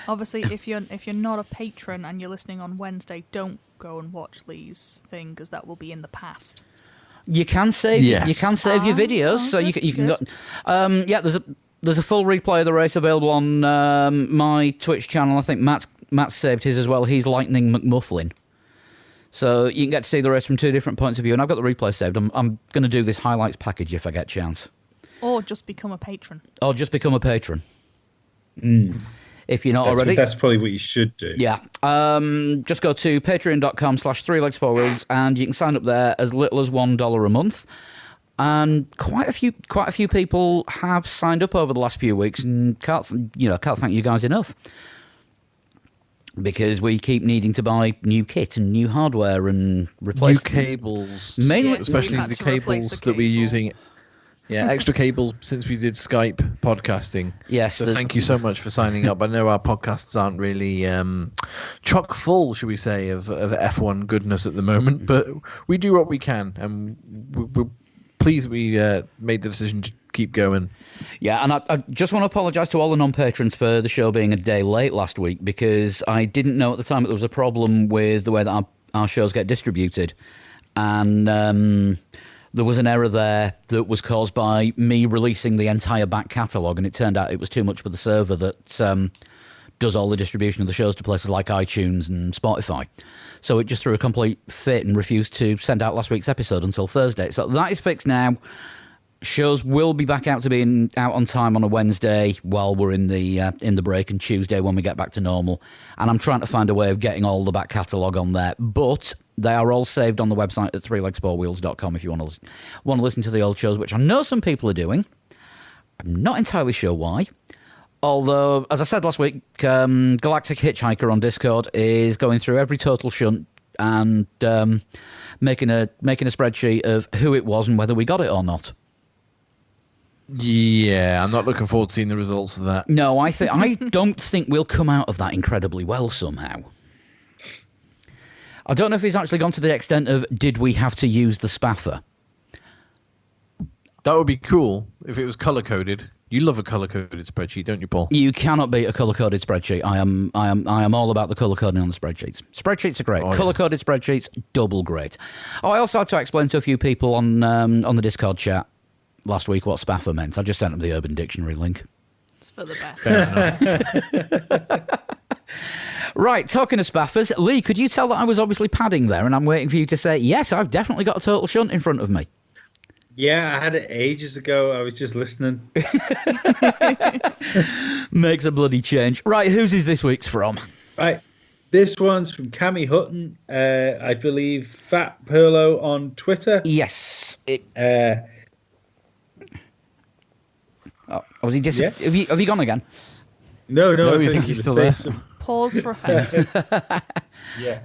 Obviously, if you're not a patron and you're listening on Wednesday, don't go and watch Lee's thing because that will be in the past. You can save. Yes. You can save your videos, so you can go. Yeah, there's a full replay of the race available on my Twitch channel. I think Matt's saved his as well. He's Lightning McMufflin. So you can get to see the race from 2 different points of view. And I've got the replay saved. I'm going to do this highlights package if I get a chance. Or just become a patron. If you're not already. That's probably what you should do. Yeah. Just go to patreon.com/3legs4wheels and you can sign up there as little as $1 a month. And quite a few people have signed up over the last few weeks, and can't thank you guys enough because we keep needing to buy new kit and new hardware and replace new cables, mainly, especially the cables that we're using. Yeah, extra cables since we did Skype podcasting. Yes. So thank you so much for signing up. I know our podcasts aren't really chock full, should we say, of F1 goodness at the moment, but we do what we can, and we're pleased we made the decision to keep going. Yeah, and I just want to apologise to all the non-patrons for the show being a day late last week because I didn't know at the time that there was a problem with the way that our shows get distributed. And there was an error there that was caused by me releasing the entire back catalogue, and it turned out it was too much for the server that does all the distribution of the shows to places like iTunes and Spotify. So it just threw a complete fit and refused to send out last week's episode until Thursday. So that is fixed now. Shows will be back out on time on a Wednesday while we're in the break, and Tuesday when we get back to normal. And I'm trying to find a way of getting all the back catalogue on there. But they are all saved on the website at 3legs4wheels.com if you want to listen to the old shows, which I know some people are doing. I'm not entirely sure why. Although, as I said last week, Galactic Hitchhiker on Discord is going through every Total Shunt and making a spreadsheet of who it was and whether we got it or not. Yeah, I'm not looking forward to seeing the results of that. No, I don't think we'll come out of that incredibly well somehow. I don't know if he's actually gone to the extent of did we have to use the spaffer. That would be cool if it was color coded. You love a color coded spreadsheet, don't you, Paul? You cannot beat a color coded spreadsheet. I am all about the color coding on the spreadsheets. Spreadsheets are great. Oh, Color coded spreadsheets, double great. Oh, I also had to explain to a few people on the Discord chat last week what spaffer meant. I just sent them the Urban Dictionary link. It's for the best. Fair enough. Right, talking of spaffers, Lee, could you tell that I was obviously padding there, and I'm waiting for you to say yes? I've definitely got a total shunt in front of me. Yeah, I had it ages ago. I was just listening. Makes a bloody change. Right, whose is this week's from? Right. This one's from Cammy Hutton. I believe Fat Perlo on Twitter. Yes. Was he Yeah. have you gone again? No, No, I you think he's still there? Pause for effect. Yeah.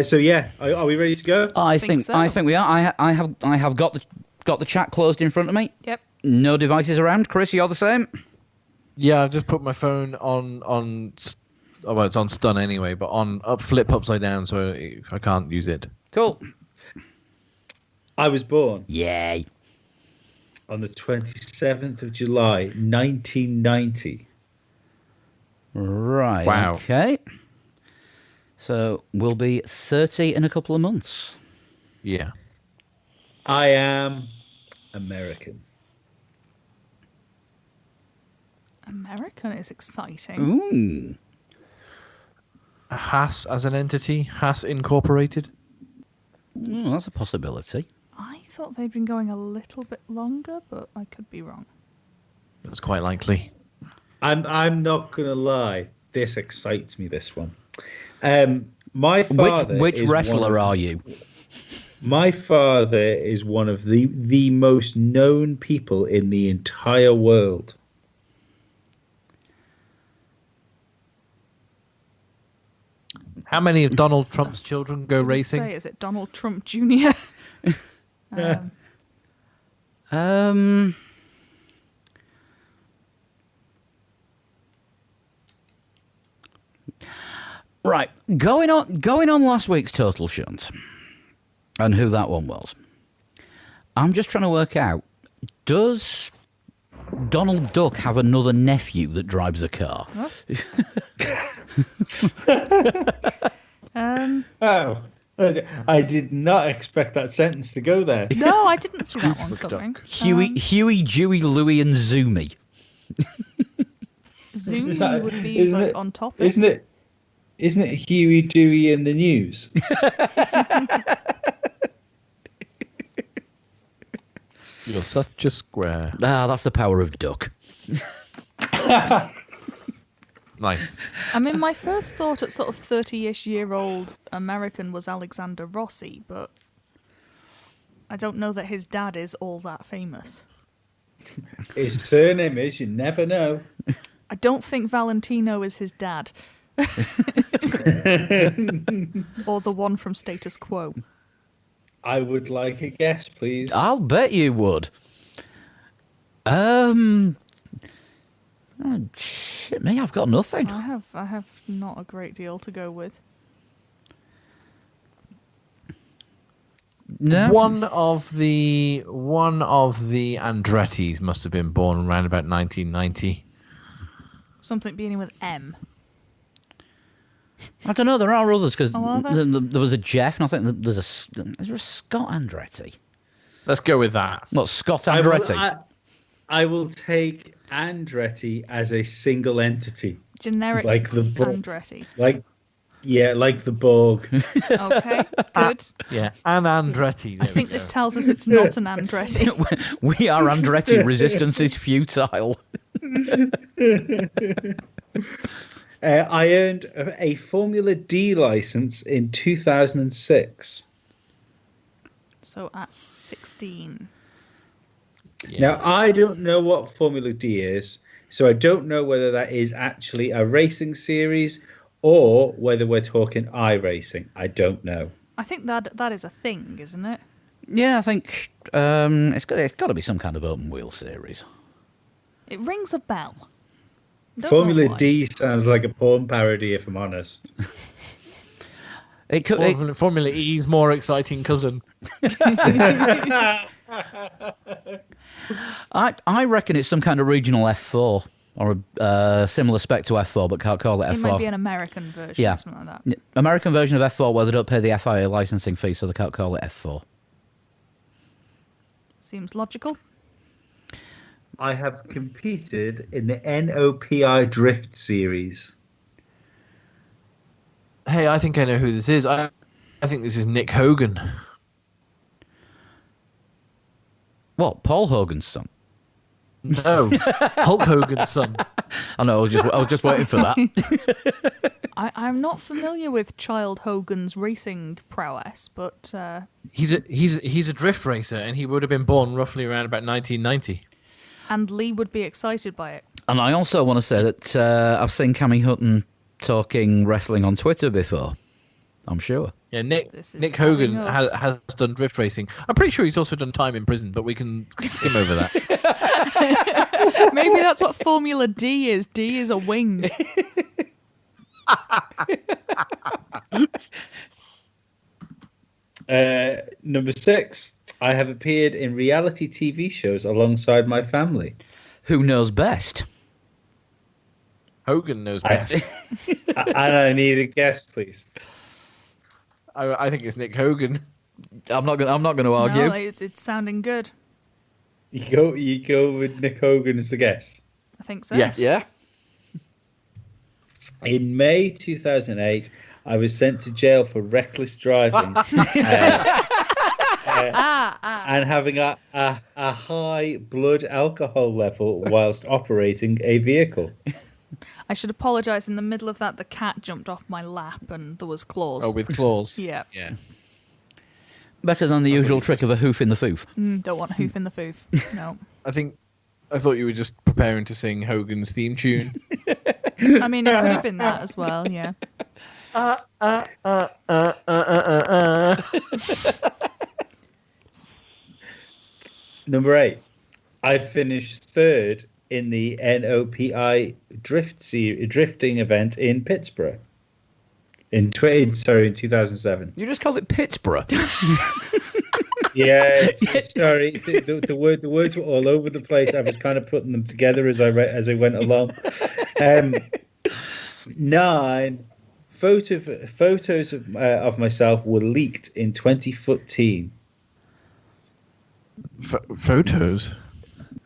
So yeah, are we ready to go? I think think so. we are. I have got the chat closed in front of me. Yep. No devices around. Chris, you're the same. Yeah, I've just put my phone on. Well, it's on stun anyway, but flip upside down, so I can't use it. Cool. I was born Yay. on the 27th of July, 1990. Right. Wow. Okay. So we'll be 30 in a couple of months. Yeah. I am American. American is exciting. Ooh. Haas as an entity, Haas Incorporated. That's a possibility. I thought they'd been going a little bit longer, but I could be wrong. That's quite likely. I'm not gonna lie. This excites me. This one. My father. Which is wrestler are you? My father is one of the most known people in the entire world. How many of Donald Trump's children go Did it racing? say, is it Donald Trump Jr.? Um. Right, going on last week's total shunt, and who that one was. I'm just trying to work out, does Donald Duck have another nephew that drives a car? What? Oh, I did not expect that sentence to go there. No, I didn't see that one coming. Huey, Dewey, Louie, and Zoomy. Zoomy would be isn't like it- on top. Isn't it Huey, Dewey, and the News? You're such a square. Ah, that's the power of Duck. Nice. I mean, my first thought at sort of 30-ish-year-old American was Alexander Rossi, but I don't know that his dad is all that famous. His surname is, you never know. I don't think Valentino is his dad. Or the one from Status Quo. I would like a guess, please. I'll bet you would. Oh, shit me, I've got nothing. I have not a great deal to go with. No. One of the Andrettis must have been born around about 1990. Something beginning with M. I don't know. There are others because Oh, are there? there was a Jeff, and I think there's is there a Scott Andretti? Let's go with that. What, Scott Andretti? I will take Andretti as a single entity. Generic Like the book. Andretti. Like the Borg. Okay, good. Yeah, an Andretti. I think this tells us it's not an Andretti. We are Andretti. Resistance is futile. I earned a Formula D license in 2006. So at 16. Yeah. Now, I don't know what Formula D is, so I don't know whether that is actually a racing series or whether we're talking iRacing. I don't know. I think that is a thing, isn't it? Yeah, I think it's got to be some kind of open wheel series. It rings a bell. Don't know Formula why. D sounds like a porn parody, if I'm honest. It could. Formula E's more exciting cousin. I reckon it's some kind of regional F4 or a similar spec to F4, but can't call it F4. It might be an American version Yeah. or something like that. American version of F4 where they don't pay the FIA licensing fee, so they can't call it F4. Seems logical. I have competed in the NOPI Drift Series. Hey, I think I know who this is. I think this is Nick Hogan. What? Paul Hogan's son? No, Hulk Hogan's son. I know. I was just waiting for that. I'm not familiar with Child Hogan's racing prowess, but He's a drift racer, and he would have been born roughly around about 1990. and Lee would be excited by it. And I also want to say that I've seen Cammy Hutton talking wrestling on Twitter before. I'm sure. Yeah, Nick This is Hogan adding up. has done drift racing. I'm pretty sure he's also done time in prison, but we can skim over that. Maybe that's what Formula D is. D is a wing. Number 6. I have appeared in reality TV shows alongside my family. Who knows best? Hogan knows best. And I need a guess, please. I think it's Nick Hogan. I'm not going to argue. No, it's sounding good. You go with Nick Hogan as the guess. I think so. Yes. Yeah. In May 2008, I was sent to jail for reckless driving and having a high blood alcohol level whilst operating a vehicle. I should apologise. In the middle of that, the cat jumped off my lap and there was claws. Oh, with claws. Yeah. Yeah. Better than the usual trick of a hoof in the foof. Don't want hoof in the foof. No. I thought you were just preparing to sing Hogan's theme tune. I mean, it could have been that as well, yeah. Number 8. I finished third in the NOPI drifting event in Pittsburgh. In 2007. You just called it Pittsburgh. Yeah, sorry. The words were all over the place. I was kind of putting them together as I went along. 9. Photos of myself were leaked in 2014. Photos?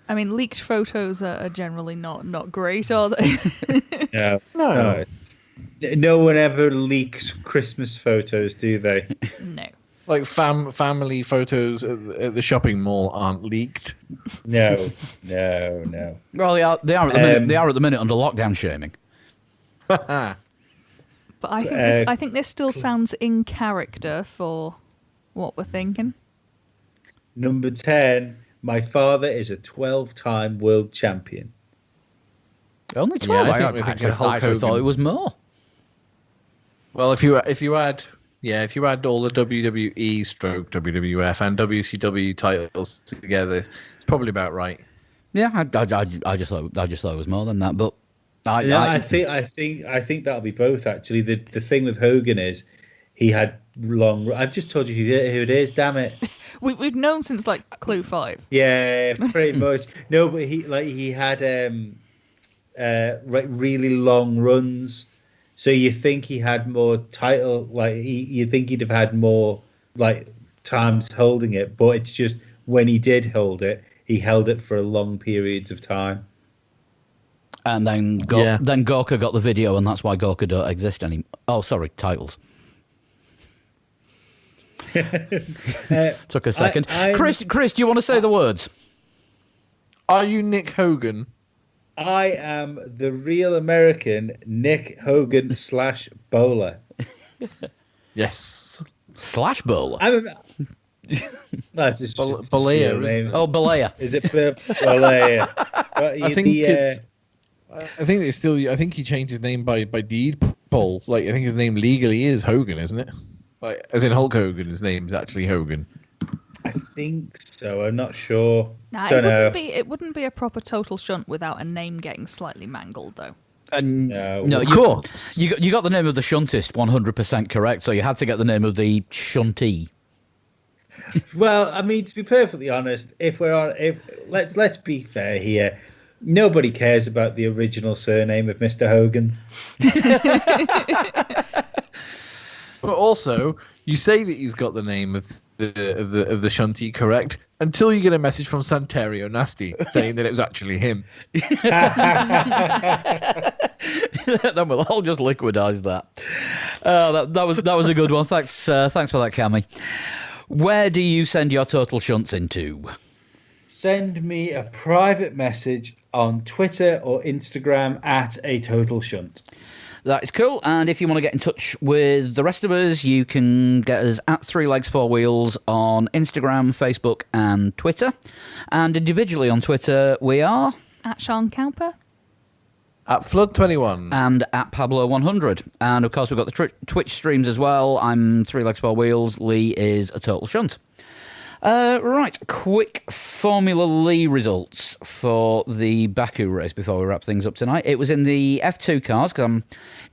I mean, leaked photos are generally not great, are they? No. No one ever leaks Christmas photos, do they? No. Like family photos at the shopping mall aren't leaked. No. Well, they are at the minute. They are at the minute under lockdown shaming. But I think this still sounds in character for what we're thinking. Number 10. My father is a 12-time world champion. Only 12. Yeah, I I think we're thinking actually Hulk thought Hogan. it was more. Well, if you add all the WWE stroke WWF and WCW titles together, it's probably about right. Yeah, I just thought it was more than that. But I think that'll be both. Actually, the thing with Hogan is he had long. I've just told you who it is. Damn it. We've known since like Clue 5. Yeah, pretty much. No, but he had really long runs. So you think he had more title, you think he'd have had more times holding it, but it's just when he did hold it, he held it for long periods of time. And then Gorka got the video, and that's why Gorka don't exist anymore. Oh, sorry, titles. Took a second. Chris, do you want to say the words? Are you Nick Hogan? I am the real American Nick Hogan / bowler. Yes. Slash bowler. That's just Balea, your name. Oh, Balea. Is it Balea? I think I think he changed his name by deed Paul. Like, I think his name legally is Hogan, isn't it? Like, as in Hulk Hogan, his name's actually Hogan. I think so. I'm not sure. Nah, Don't know. it wouldn't be a proper total shunt without a name getting slightly mangled, though. No, Of course. you got the name of the shuntist 100% correct, so you had to get the name of the shuntee. Well, I mean, to be perfectly honest, let's be fair here. Nobody cares about the original surname of Mr. Hogan. But also, you say that he's got the name of the shuntee correct until you get a message from Santerio Nasty saying that it was actually him. Then we'll all just liquidise that. That was a good one. Thanks for that, Cammy. Where do you send your total shunts into? Send me a private message on Twitter or Instagram at a total shunt. That is cool. And if you want to get in touch with the rest of us, you can get us at 3 Legs 4 Wheels on Instagram, Facebook, and Twitter. And individually on Twitter, we are At Sean Cowper. At Flood21. and at Pablo100. And of course, we've got the Twitch streams as well. I'm 3 Legs 4 Wheels. Lee is a total shunt. Right, quick Formula Lee results for the Baku race before we wrap things up tonight. It was in the F2 cars, because I'm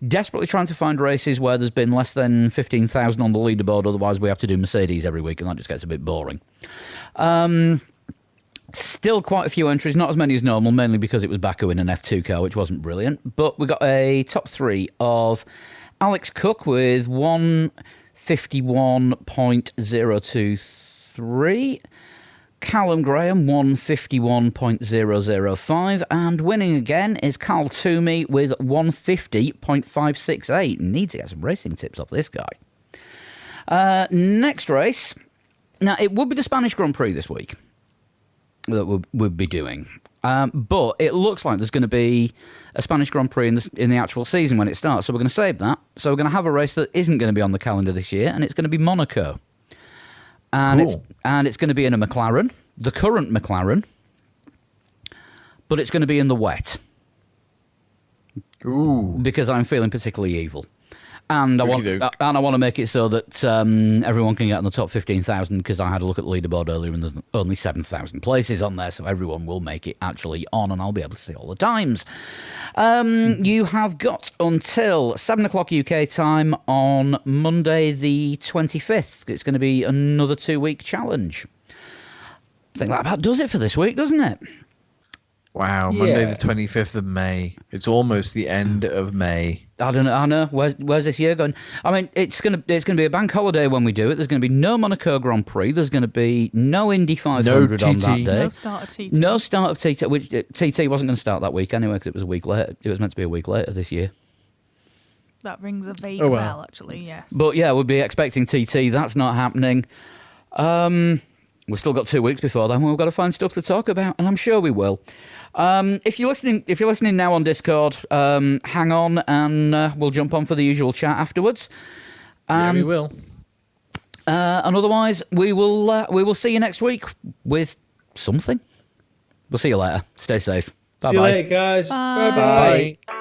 desperately trying to find races where there's been less than 15,000 on the leaderboard, otherwise we have to do Mercedes every week, and that just gets a bit boring. Still quite a few entries, not as many as normal, mainly because it was Baku in an F2 car, which wasn't brilliant, but we got a top 3 of Alex Cook with 151.023, Callum Graham 151.005, and winning again is Carl Toomey with 150.568. Need to get some racing tips off this guy. Next race, now it would be the Spanish Grand Prix this week that we'll be doing. But it looks like there's going to be a Spanish Grand Prix in the actual season when it starts, so we're going to save that. So we're going to have a race that isn't going to be on the calendar this year, and it's going to be Monaco. And Cool. it's going to be in a McLaren, the current McLaren, but it's going to be in the wet Ooh. because I'm feeling particularly evil. And I want to make it so that everyone can get in the top 15,000, because I had a look at the leaderboard earlier and there's only 7,000 places on there, so everyone will make it actually on and I'll be able to see all the times. You have got until 7 o'clock UK time on Monday the 25th. It's going to be another 2-week challenge. I think that about does it for this week, doesn't it? Wow, Monday the 25th of May. It's almost the end of May. I don't know. I know. Where's this year going? I mean, it's gonna be a bank holiday when we do it. There's going to be no Monaco Grand Prix. There's going to be no Indy 500 on that day. No start of TT. No start of TT. Which TT wasn't going to start that week anyway, because it was a week later. It was meant to be a week later this year. That rings a vague Oh, well. bell, actually, yes. But yeah, we'll be expecting TT. That's not happening. We've still got 2 weeks before then. We've got to find stuff to talk about, and I'm sure we will. If you're listening now on Discord, hang on, and we'll jump on for the usual chat afterwards. Yeah, we will. And otherwise, we will see you next week with something. We'll see you later. Stay safe. Bye See you bye. later, guys. Bye. Bye-bye. Bye.